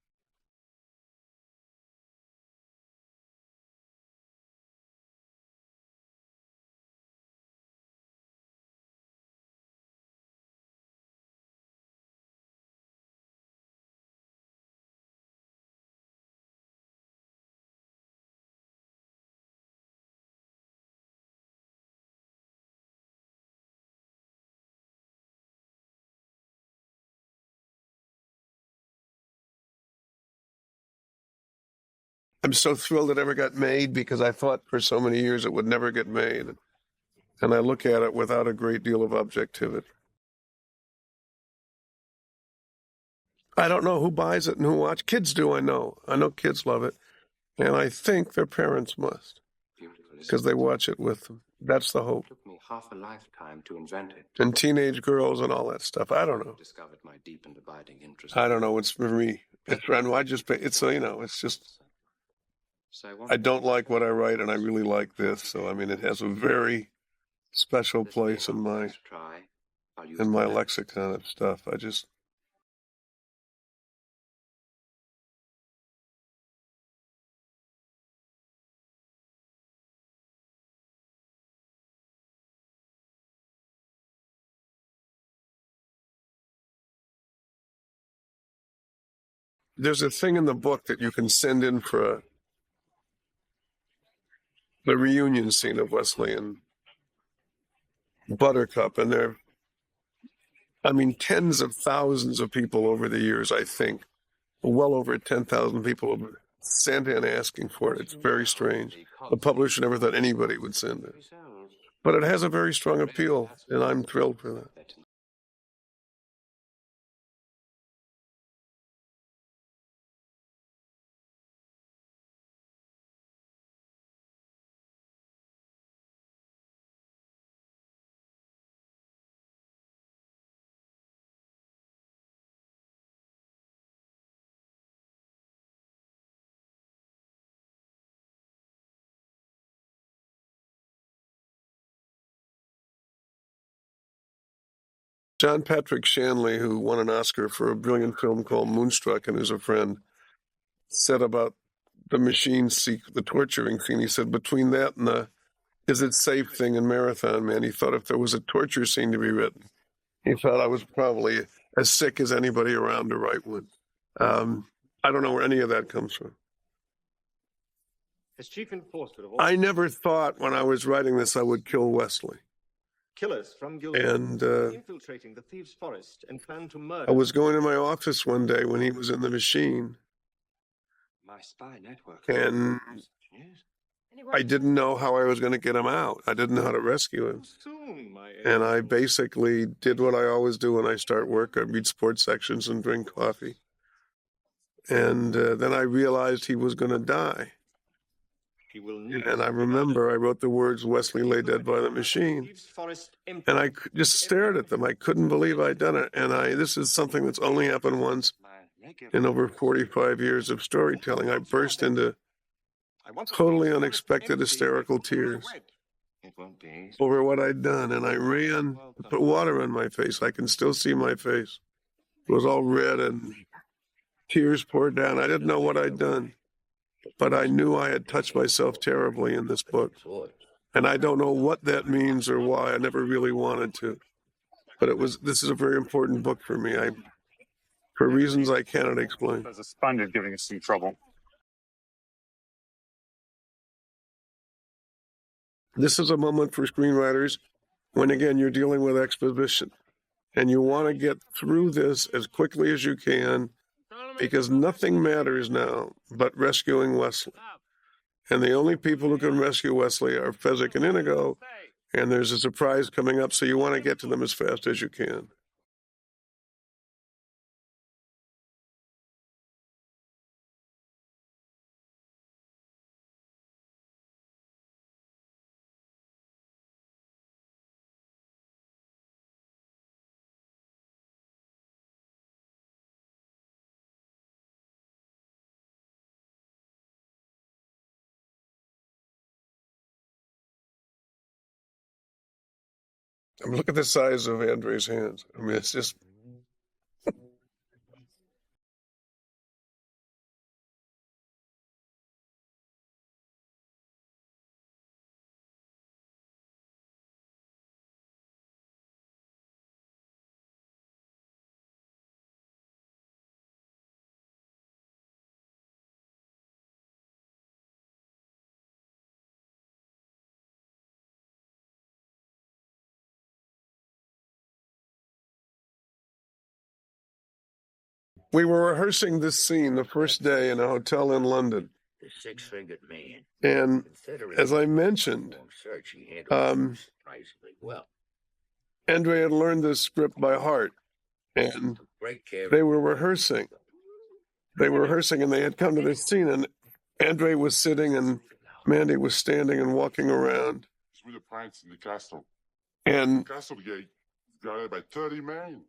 I'm so thrilled it ever got made because I thought for so many years it would never get made. And I look at it without a great deal of objectivity. I don't know who buys it and who watches. Kids do, I know. I know kids love it. And I think their parents must because they watch it with them. That's the hope. It took me half a lifetime to invent it. And teenage girls and all that stuff. I don't know. Discovered my deep and abiding interest. I don't know. It's for me. It's just, I don't like what I write and I really like this. So, I mean, it has a very special place in my lexicon of stuff. There's a thing in the book that you can send in for the reunion scene of Wesley and Buttercup, and tens of thousands of people over the years, I think, well over 10,000 people have sent in asking for it. It's very strange. The publisher never thought anybody would send it. But it has a very strong appeal, and I'm thrilled for that. John Patrick Shanley, who won an Oscar for a brilliant film called Moonstruck, and who's a friend, said about the the torturing scene, he said, between that and the is it safe thing in Marathon Man, he thought if there was a torture scene to be written, he thought I was probably as sick as anybody around to write one. I don't know where any of that comes from. As chief enforcer of all I never thought when I was writing this I would kill Wesley. killers from Gilbert And infiltrating the thieves' forest and plan to murder. I was going to my office one day when he was in the machine, My spy network. and I didn't know how I was going to get him out. I didn't know how to rescue him. Soon, my And I basically did what I always do when I start work. I read sports sections and drink coffee. And then I realized he was going to die. He will need And I remember I wrote the words, Wesley lay dead by the machine. thieves' forest And I just stared at them. I couldn't believe I'd done it. And this is something that's only happened once in over 45 years of storytelling. I burst into totally unexpected hysterical tears over what I'd done. And I ran, put water on my face. I can still see my face. It was all red and tears poured down. I didn't know what I'd done, but I knew I had touched myself terribly in this book. And I don't know what that means or why. I never really wanted to. But this is a very important book for me. For reasons I cannot explain. There's a sponge giving us some trouble. This is a moment for screenwriters when, again, you're dealing with exposition. And you want to get through this as quickly as you can because nothing matters now but rescuing Wesley. And the only people who can rescue Wesley are Fezzik and Inigo. And there's a surprise coming up, so you want to get to them as fast as you can. I mean, look at the size of Andre's hands. I mean, it's just. We were rehearsing this scene the first day in a hotel in London. The six-fingered man. And as I mentioned, Search, he handled surprisingly well. Andre had learned this script by heart, and Great care. they were rehearsing. They were rehearsing, and they had come to this scene, and Andre was sitting, and Mandy was standing and walking around. With the pints in the castle. And Castle got by 30 men.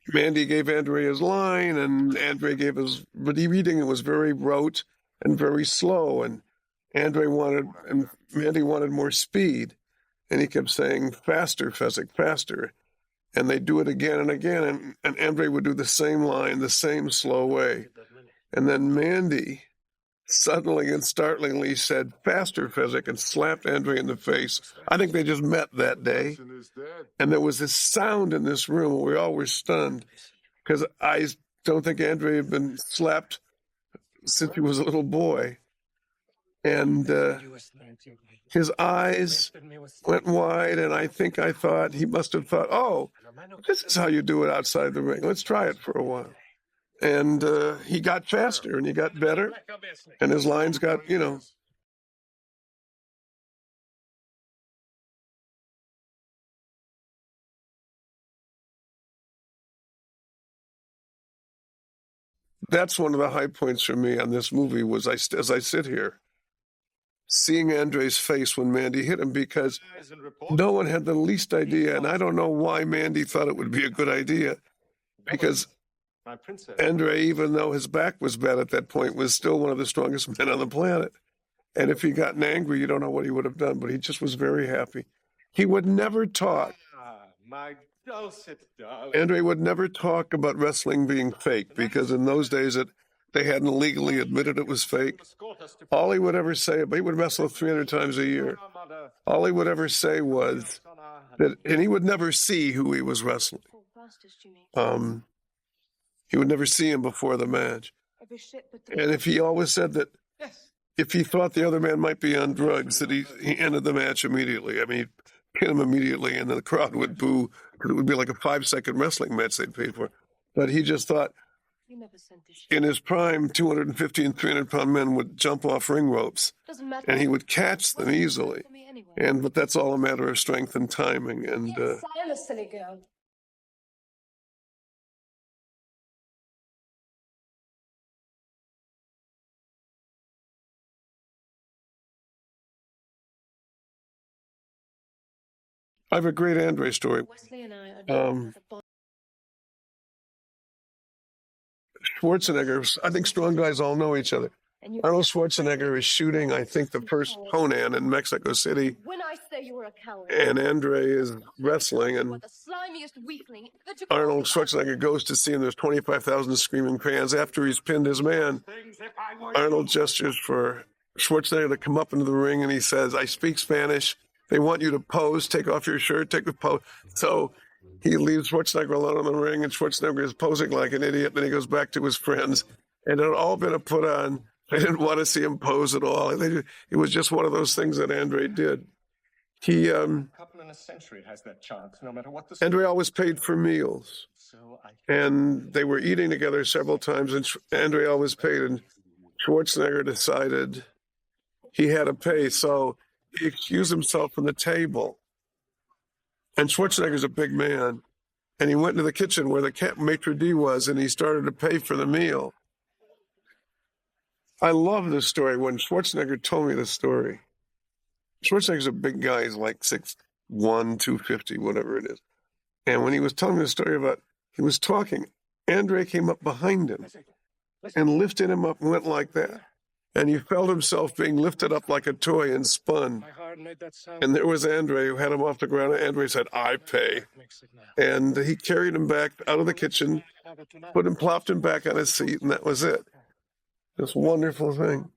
Mandy gave Andre his line, and Andre gave his, but he reading it was very rote and very slow, and Mandy wanted more speed, and he kept saying, faster, Fezzik, faster. And they'd do it again and again, and Andre would do the same line, the same slow way. And then Mandy suddenly and startlingly said, faster, Fezzik, and slapped Andre in the face. I think they just met that day. And there was this sound in this room where we all were stunned, because I don't think Andre had been slapped since he was a little boy. And his eyes went wide, and I think I thought, he must have thought, oh, this is how you do it outside the ring. Let's try it for a while. And he got faster, and he got better, and his lines got, That's one of the high points for me on this movie was, as I sit here, seeing Andre's face when Mandy hit him, because no one had the least idea, and I don't know why Mandy thought it would be a good idea, because Andre, even though his back was bad at that point, was still one of the strongest men on the planet. And if he'd gotten angry, you don't know what he would have done, but he just was very happy. He would never talk. My dulcet darling. Andre would never talk about wrestling being fake, because in those days they hadn't legally admitted it was fake. All he would ever say, but he would wrestle 300 times a year. All he would ever say was that, and he would never see who he was wrestling. He would never see him before the match. And if he always said that if he thought the other man might be on drugs, that he ended the match immediately. I mean, he'd hit him immediately, and the crowd would boo, because it would be like a 5-second wrestling match they'd paid for. But he just thought, in his prime, 250 and 300-pound men would jump off ring ropes, and he would catch them easily. But that's all a matter of strength and timing. And Silence, silly girl. I have a great Andre story. Schwarzenegger, I think strong guys all know each other. Arnold Schwarzenegger is shooting, I think, the first Conan in Mexico City. When I say you were a coward, And Andre is wrestling, and the slimiest weakling that you Arnold Schwarzenegger goes to see him. There's 25,000 screaming fans. After he's pinned his man, Arnold gestures for Schwarzenegger to come up into the ring, and he says, I speak Spanish. They want you to pose, take off your shirt, take a pose. So he leaves Schwarzenegger alone in the ring, and Schwarzenegger is posing like an idiot. Then he goes back to his friends, and it had all been a put on. They didn't want to see him pose at all. It was just one of those things that Andre did. Couple in a century has that chance, no matter what the Andre always paid for meals, and they were eating together several times, and Andre always paid, and Schwarzenegger decided he had to pay, so he excused himself from the table. And Schwarzenegger's a big man, and he went into the kitchen where the maitre d' was, and he started to pay for the meal. I love this story. When Schwarzenegger told me this story, Schwarzenegger's a big guy. He's like 6'1", 250, whatever it is. And when he was telling me the story about, he was talking, Andre came up behind him and lifted him up and went like that. and he felt himself being lifted up like a toy and spun. And there was Andre who had him off the ground. And Andre said, "I pay." And he carried him back out of the kitchen, plopped him back on his seat, and that was it. This wonderful thing.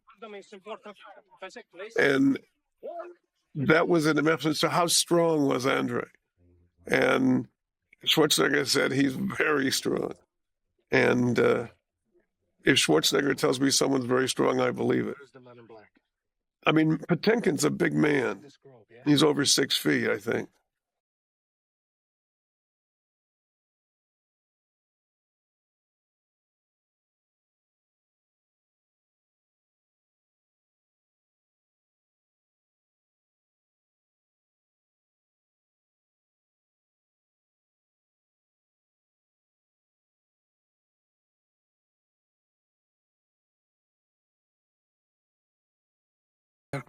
And that was an reference to how strong was Andre. And Schwarzenegger said he's very strong. And if Schwarzenegger tells me someone's very strong, I believe it. I mean, Patinkin's a big man. He's over 6 feet, I think.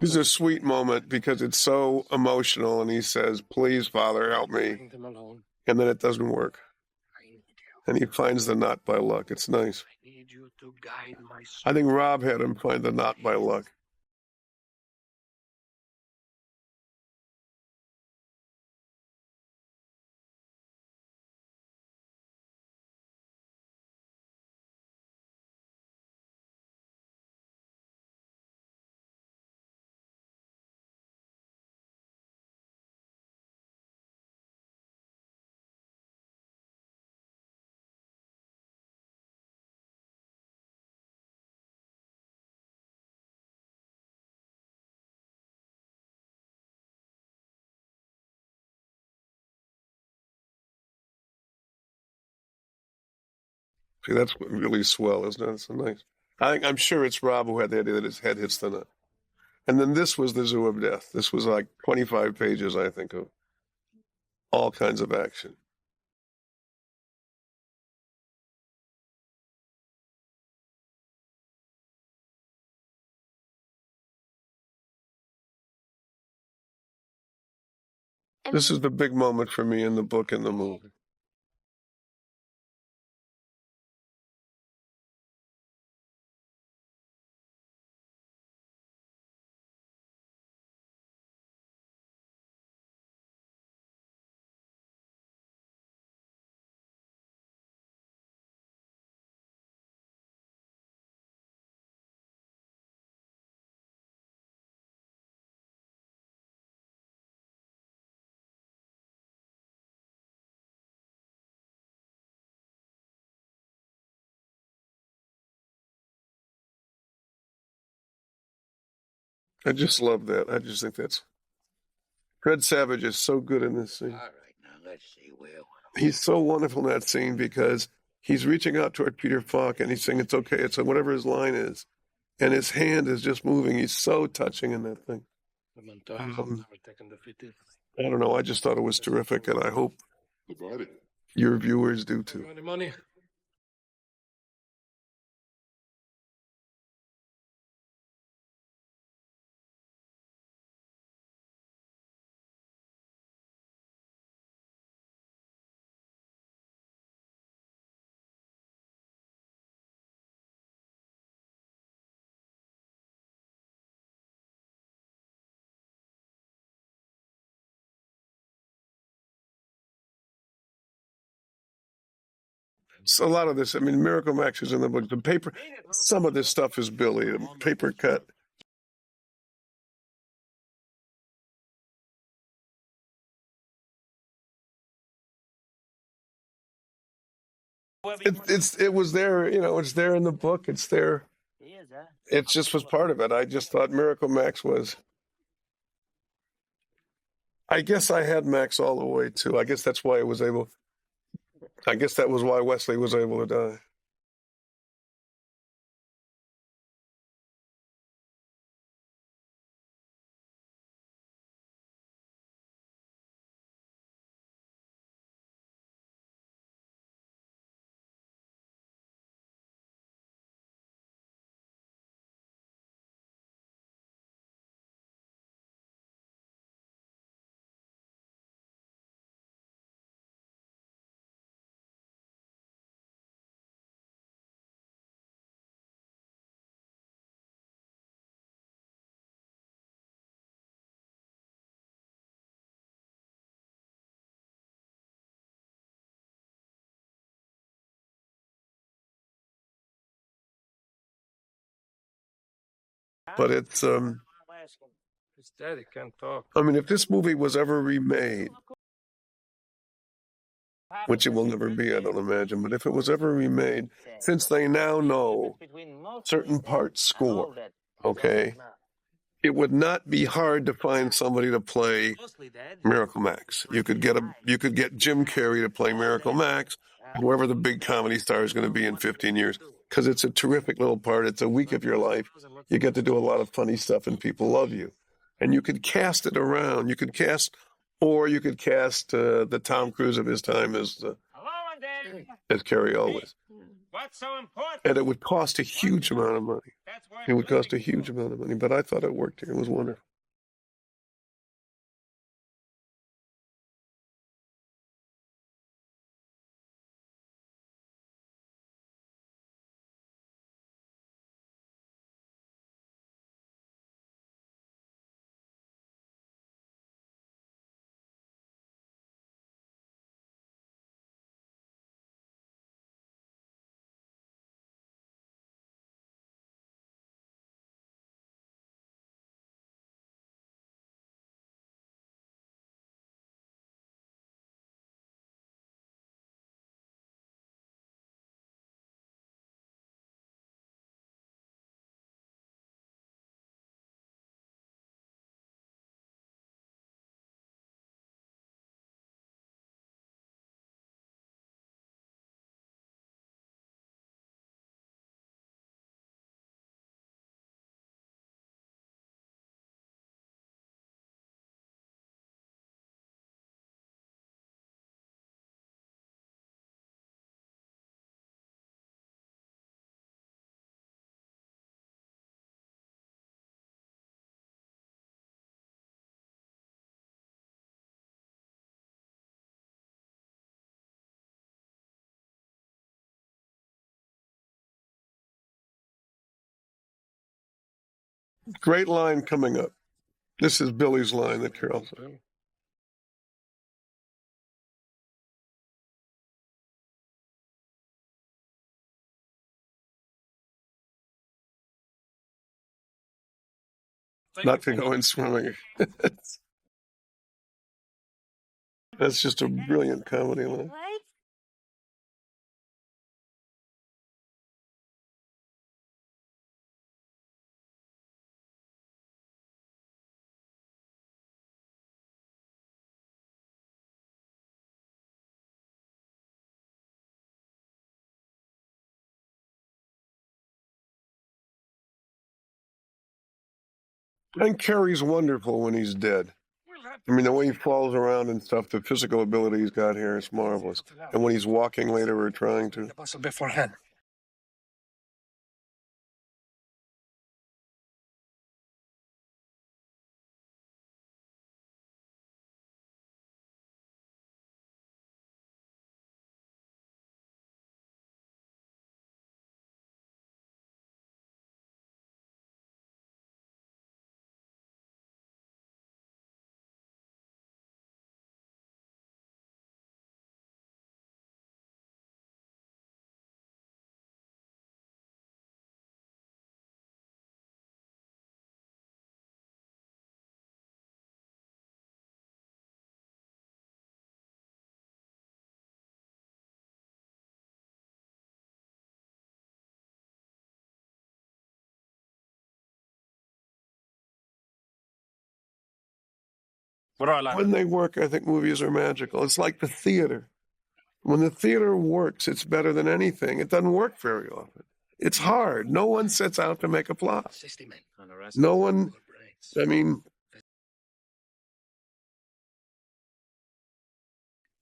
This is a sweet moment because it's so emotional, and he says, "Please, Father, help me." And then it doesn't work. And he finds the knot by luck. It's nice. I think Rob had him find the knot by luck. See, that's really swell, isn't it? It's so nice. I'm sure it's Rob who had the idea that his head hits the nut. And then this was the Zoo of Death. This was like 25 pages, I think, of all kinds of action. This is the big moment for me in the book and the movie. I just love that. I just think that's... Fred Savage is so good in this scene. All right, now let's see where. He's so wonderful in that scene because he's reaching out toward Peter Falk and he's saying, "It's okay." It's whatever his line is. And his hand is just moving. He's so touching in that thing. I don't know. I just thought it was terrific, and I hope your viewers do too. So a lot of this, I mean, Miracle Max is in the book. The paper, some of this stuff is Billy, the paper cut. It was there, you know, it's there in the book. It's there. It just was part of it. I just thought Miracle Max was... I guess I had Max all the way too. I guess that's why it was able... I guess that was why Wesley was able to die. But it's, His daddy can't talk. I mean, if this movie was ever remade, which it will never be, I don't imagine, but if it was ever remade, since they now know certain parts score, okay, it would not be hard to find somebody to play Miracle Max. You could get Jim Carrey to play Miracle Max, whoever the big comedy star is going to be in 15 years, because it's a terrific little part. It's a week of your life. You get to do a lot of funny stuff, and people love you. And you could cast it around. You could cast the Tom Cruise of his time as Carrey always. What's so important? And it would cost a huge amount of money. It would cost a huge amount of money, but I thought it worked here. It was wonderful. Great line coming up. This is Billy's line that Carol said. Not to go in swimming. That's just a brilliant comedy line. And Carrey's wonderful when he's dead. I mean, the way he falls around and stuff, the physical ability he's got here is marvelous. And when he's walking later or trying to. Beforehand. When they work, I think movies are magical. It's like the theater. When the theater works, it's better than anything. It doesn't work very often. It's hard. No one sets out to make a flop. No one, I mean,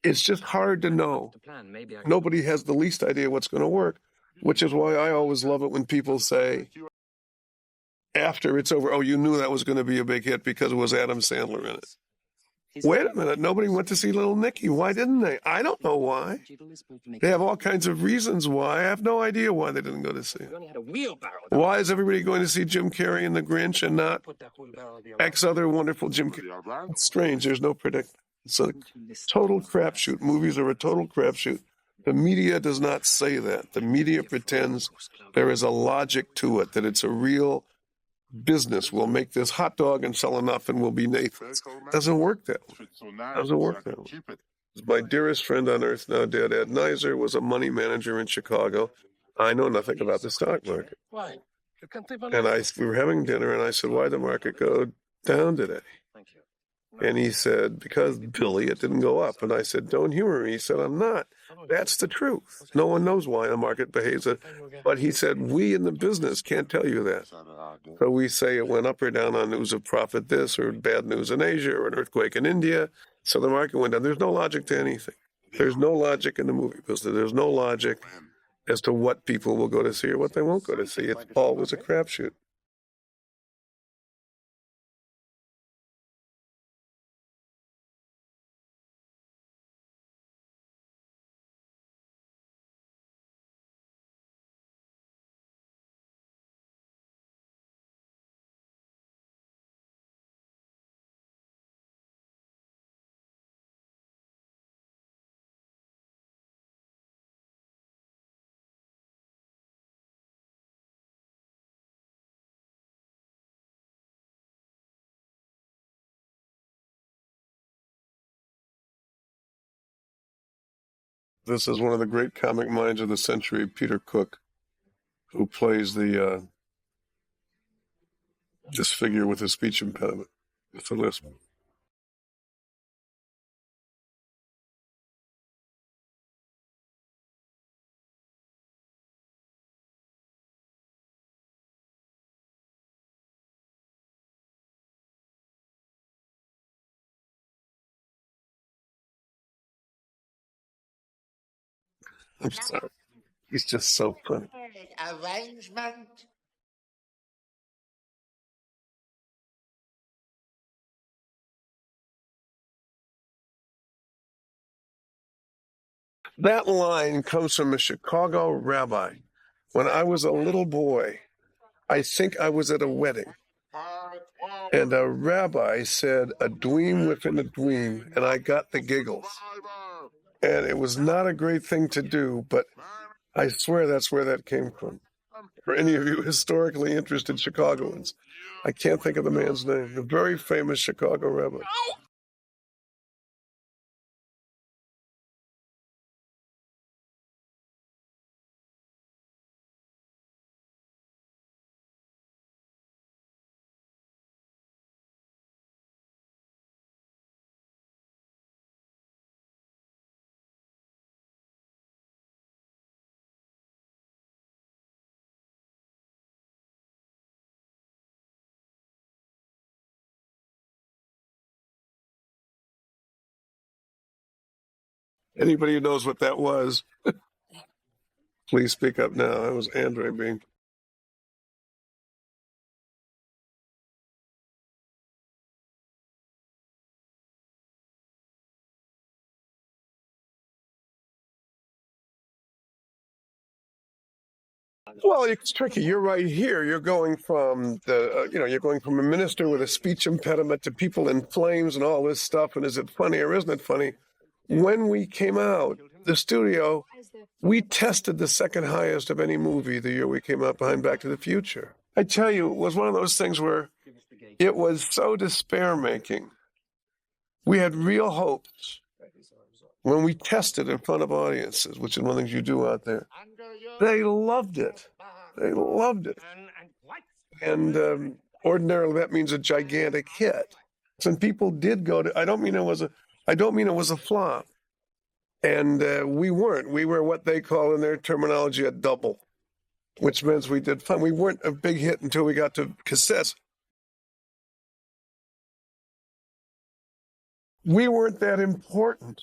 it's just hard to know. Nobody has the least idea what's going to work, which is why I always love it when people say, after it's over, oh, you knew that was going to be a big hit because it was Adam Sandler in it. Wait a minute, nobody went to see Little Nicky. Why didn't they? I don't know why. They have all kinds of reasons why. I have no idea why they didn't go to see it. Why is everybody going to see Jim Carrey in The Grinch and not X other wonderful Jim Carrey? It's strange. There's no prediction. It's a total crapshoot. Movies are a total crapshoot. The media does not say that. The media pretends there is a logic to it, that it's a real business. We'll make this hot dog and sell enough and we'll be Nathan's. Doesn't work that way. Doesn't work that way. My dearest friend on earth now, Dad, Ed Neiser, was a money manager in Chicago. I know nothing about the stock market. Why? And we were having dinner, and I said, why'd the market go down today? Thank you. And he said, because, Billy, it didn't go up. And I said, don't humor me. He said, I'm not. That's the truth. No one knows why the market behaves. But he said, we in the business can't tell you that. So we say it went up or down on news of profit this or bad news in Asia or an earthquake in India. So the market went down. There's no logic to anything. There's no logic in the movie business. There's no logic as to what people will go to see or what they won't go to see. It's always a crapshoot. This is one of the great comic minds of the century, Peter Cook, who plays the this figure with a speech impediment. It's a lisp. I'm sorry. He's just so funny. Arrangement. That line comes from a Chicago rabbi. When I was a little boy, I think I was at a wedding. And a rabbi said, a dweem within a dweem, and I got the giggles. And it was not a great thing to do, but I swear that's where that came from. For any of you historically interested Chicagoans, I can't think of the man's name. A very famous Chicago rabbi. Anybody who knows what that was, please speak up now. That was Andre being. Well, it's tricky. You're right here. You're going from you're going from a minister with a speech impediment to people in flames and all this stuff. And is it funny or isn't it funny? When we came out, the studio, we tested the second highest of any movie the year we came out behind Back to the Future. I tell you, it was one of those things where it was so despair-making. We had real hopes when we tested in front of audiences, which is one of the things you do out there. They loved it. They loved it. And ordinarily that means a gigantic hit. And people did go to, I don't mean it was a flop. And we weren't. We were what they call in their terminology a double, which means we did fun. We weren't a big hit until we got to cassettes. We weren't that important.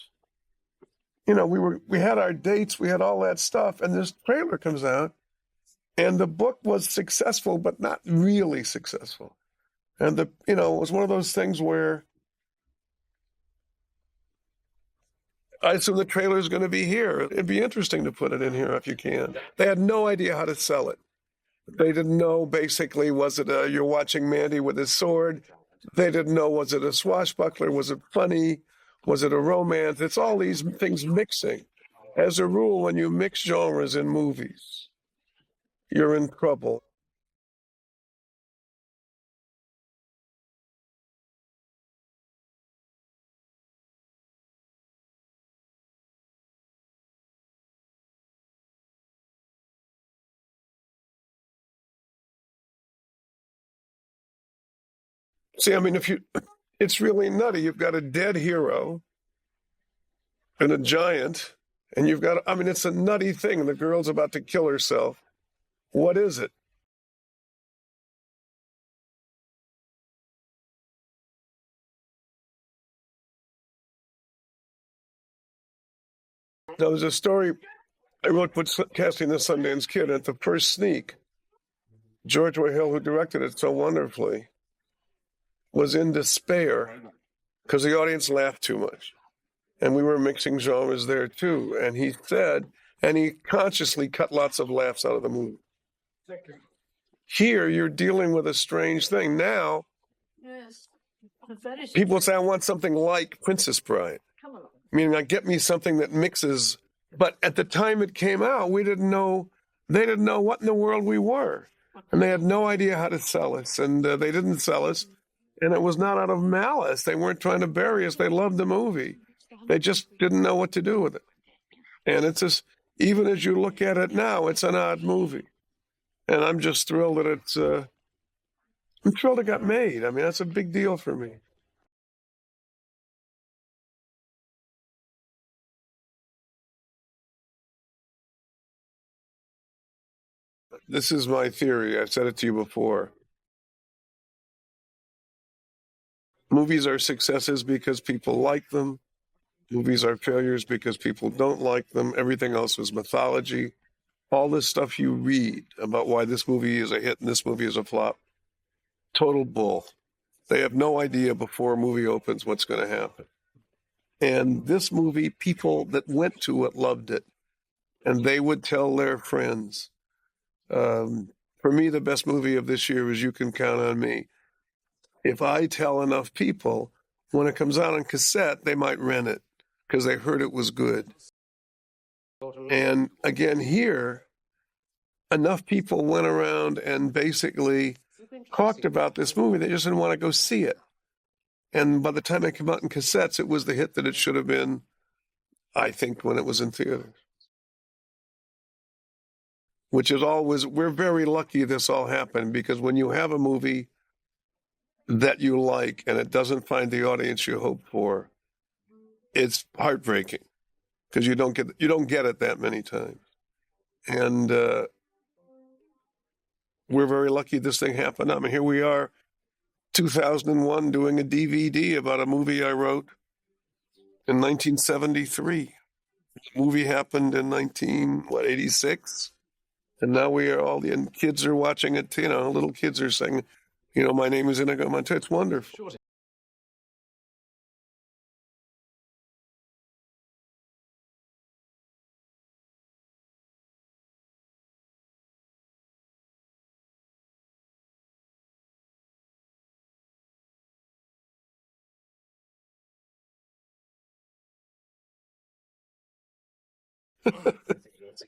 You know, we had our dates, we had all that stuff, and this trailer comes out, and the book was successful, but not really successful. And it was one of those things where I assume the trailer is going to be here. It'd be interesting to put it in here if you can. They had no idea how to sell it. They didn't know, basically, was it you're watching Mandy with his sword? They didn't know, was it a swashbuckler? Was it funny? Was it a romance? It's all these things mixing. As a rule, when you mix genres in movies, you're in trouble. See, I mean, it's really nutty. You've got a dead hero and a giant, and I mean, it's a nutty thing. The girl's about to kill herself. What is it? There was a story I wrote casting the Sundance Kid. At the first sneak, George Hill, who directed it so wonderfully, was in despair because the audience laughed too much. And we were mixing genres there too. And he said, and he consciously cut lots of laughs out of the movie. Here, you're dealing with a strange thing. Now, people say, I want something like Princess Bride. Meaning, get me something that mixes. But at the time it came out, they didn't know what in the world we were. And they had no idea how to sell us. And they didn't sell us. And it was not out of malice. They weren't trying to bury us. They loved the movie. They just didn't know what to do with it. And it's just, even as you look at it now, it's an odd movie. And I'm just thrilled that I'm thrilled it got made. I mean, that's a big deal for me. This is my theory. I've said it to you before. Movies are successes because people like them. Movies are failures because people don't like them. Everything else is mythology. All this stuff you read about why this movie is a hit and this movie is a flop, total bull. They have no idea before a movie opens what's going to happen. And this movie, people that went to it loved it. And they would tell their friends. For me, the best movie of this year was You Can Count on Me. If I tell enough people, when it comes out on cassette, they might rent it because they heard it was good. And again, here, enough people went around and basically talked about this movie. They just didn't want to go see it. And by the time it came out in cassettes, it was the hit that it should have been, I think, when it was in theaters. Which is always, we're very lucky this all happened, because when you have a movie that you like and it doesn't find the audience you hope for, it's heartbreaking because you don't get it that many times. And we're very lucky this thing happened. I mean, here we are, 2001, doing a DVD about a movie I wrote in 1973. The movie happened in 86? And now the kids are watching it, little kids are saying, my name is Inigo Montoya. It's wonderful.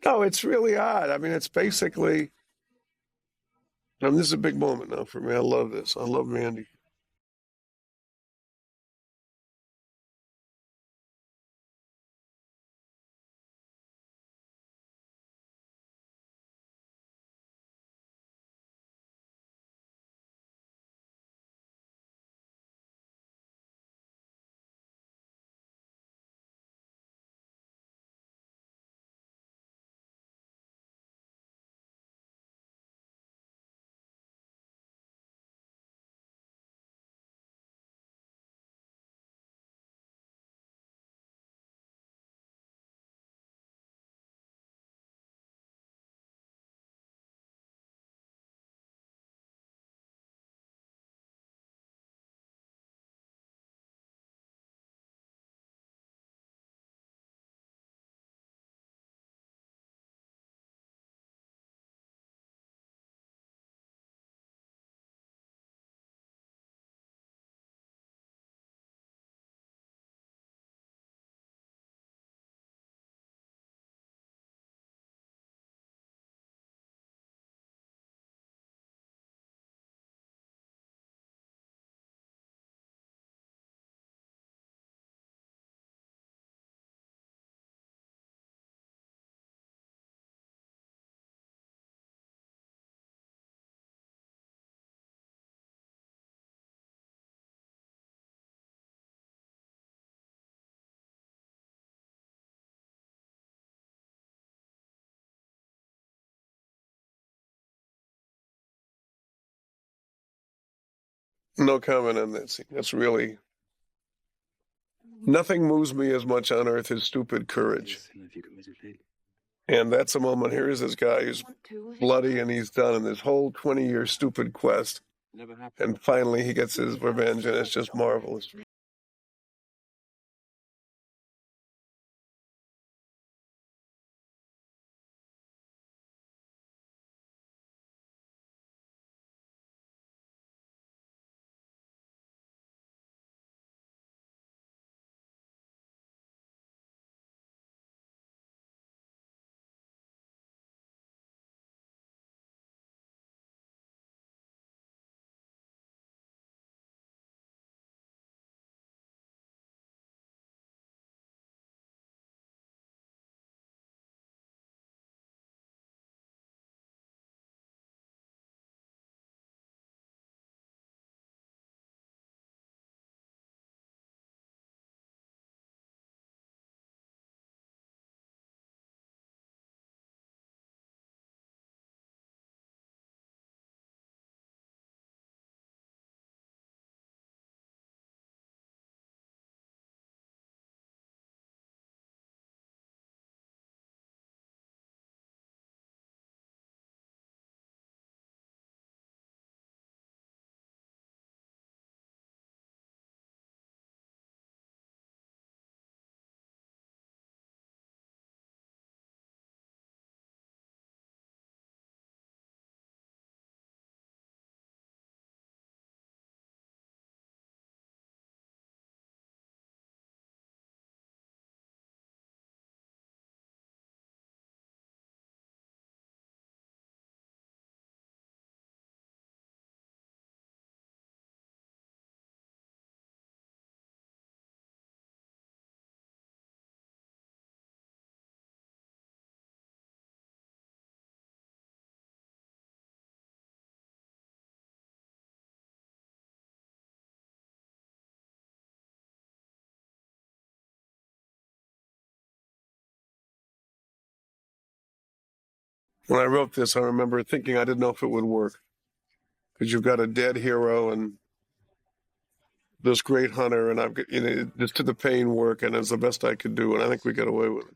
No, it's really odd. I mean, it's basically, this is a big moment now for me. I love this. I love Randy. No comment on that scene. That's really nothing moves me as much on earth as stupid courage. And that's a moment. Here is this guy who's bloody and he's done in this whole 20-year stupid quest. And finally he gets his revenge, and it's just marvelous. When I wrote this, I remember thinking I didn't know if it would work, because you've got a dead hero and this great hunter, and I've got, just to the pain work, and it's the best I could do, and I think we got away with it.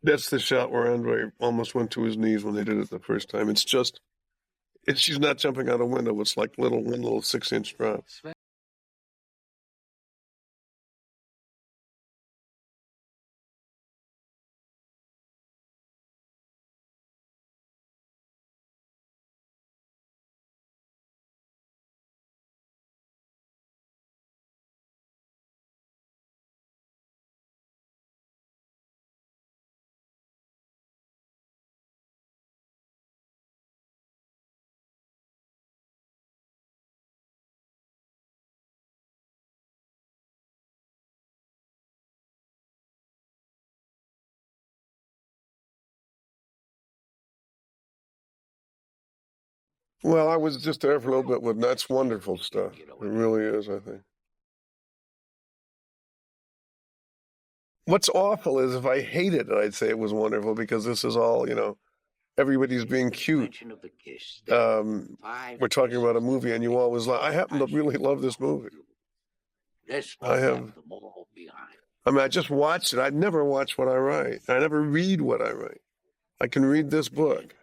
That's the shot where Andre almost went to his knees when they did it the first time. She's not jumping out a window. It's like one little 6-inch drop. Well, I was just there for a little bit with that's wonderful stuff. It really is, I think. What's awful is if I hated it, I'd say it was wonderful because this is all, everybody's being cute. Mention of the kiss. We're talking about a movie and you always I happen to really love this movie. Let's I have. leave them all behind. I mean, I just watched it. I'd never watch what I write. I never read what I write. I can read this book.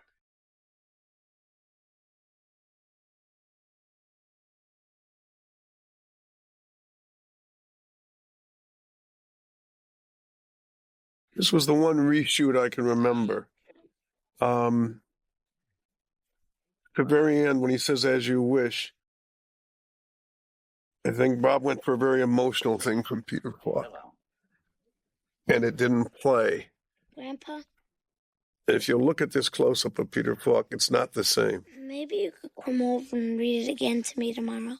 This was the one reshoot I can remember. At the very end, when he says, "As you wish," I think Bob went for a very emotional thing from Peter Falk. And it didn't play. Grandpa? And if you look at this close-up of Peter Falk, it's not the same. Maybe you could come over and read it again to me tomorrow.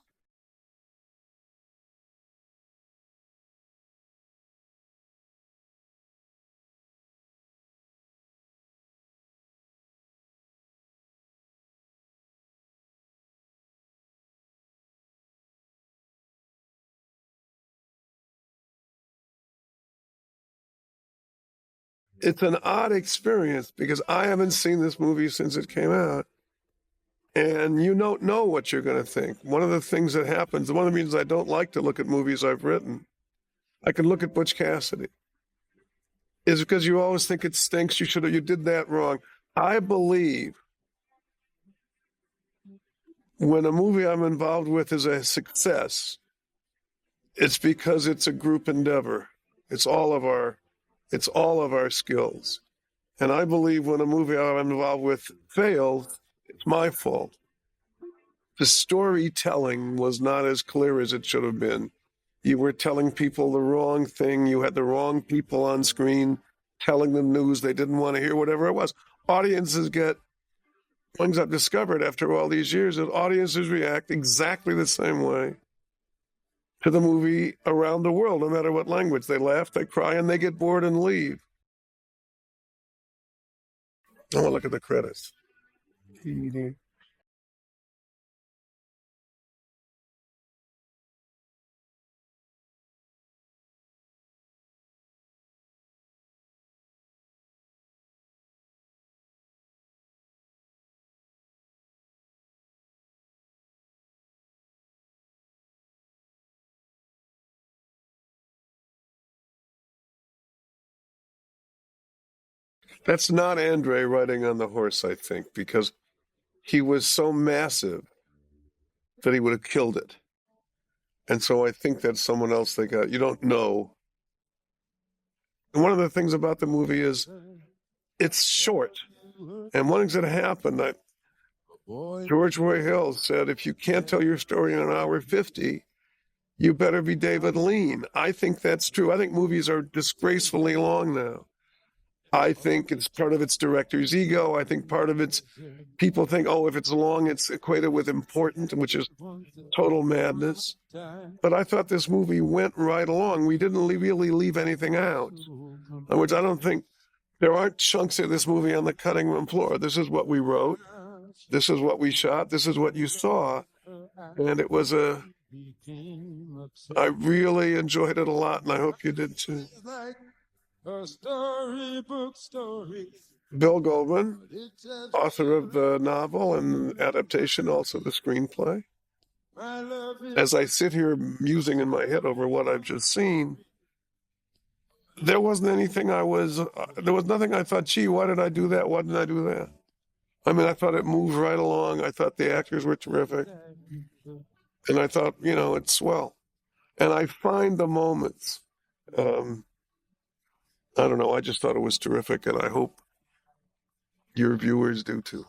It's an odd experience because I haven't seen this movie since it came out. And you don't know what you're going to think. One of the things that happens, one of the reasons I don't like to look at movies I've written, I can look at Butch Cassidy, is because you always think it stinks, you did that wrong. I believe when a movie I'm involved with is a success, it's because it's a group endeavor. It's all of our skills. And I believe when a movie I'm involved with fails, it's my fault. The storytelling was not as clear as it should have been. You were telling people the wrong thing. You had the wrong people on screen telling them news they didn't want to hear, whatever it was. Audiences get, things I've discovered after all these years, is audiences react exactly the same way to the movie around the world, no matter what language. They laugh, they cry, and they get bored and leave. I want to look at the credits. That's not Andre riding on the horse, I think, because he was so massive that he would have killed it. And so I think that's someone else they got. You don't know. And one of the things about the movie is it's short. And one thing that happened, George Roy Hill said, if you can't tell your story in an hour 50, you better be David Lean. I think that's true. I think movies are disgracefully long now. I think it's part of its director's ego. I think part of it's people think, oh, if it's long, it's equated with important, which is total madness. But I thought this movie went right along. We didn't really leave anything out. In other words, I don't think there aren't chunks of this movie on the cutting room floor. This is what we wrote. This is what we shot. This is what you saw. And it was I really enjoyed it a lot, and I hope you did too. A storybook story. Bill Goldman, author of the novel and adaptation, also the screenplay. As I sit here musing in my head over what I've just seen, there wasn't anything there was nothing I thought, gee, why did I do that? Why didn't I do that? I mean, I thought it moved right along. I thought the actors were terrific. And I thought, it's swell. And I find the moments, I don't know. I just thought it was terrific, and I hope your viewers do too.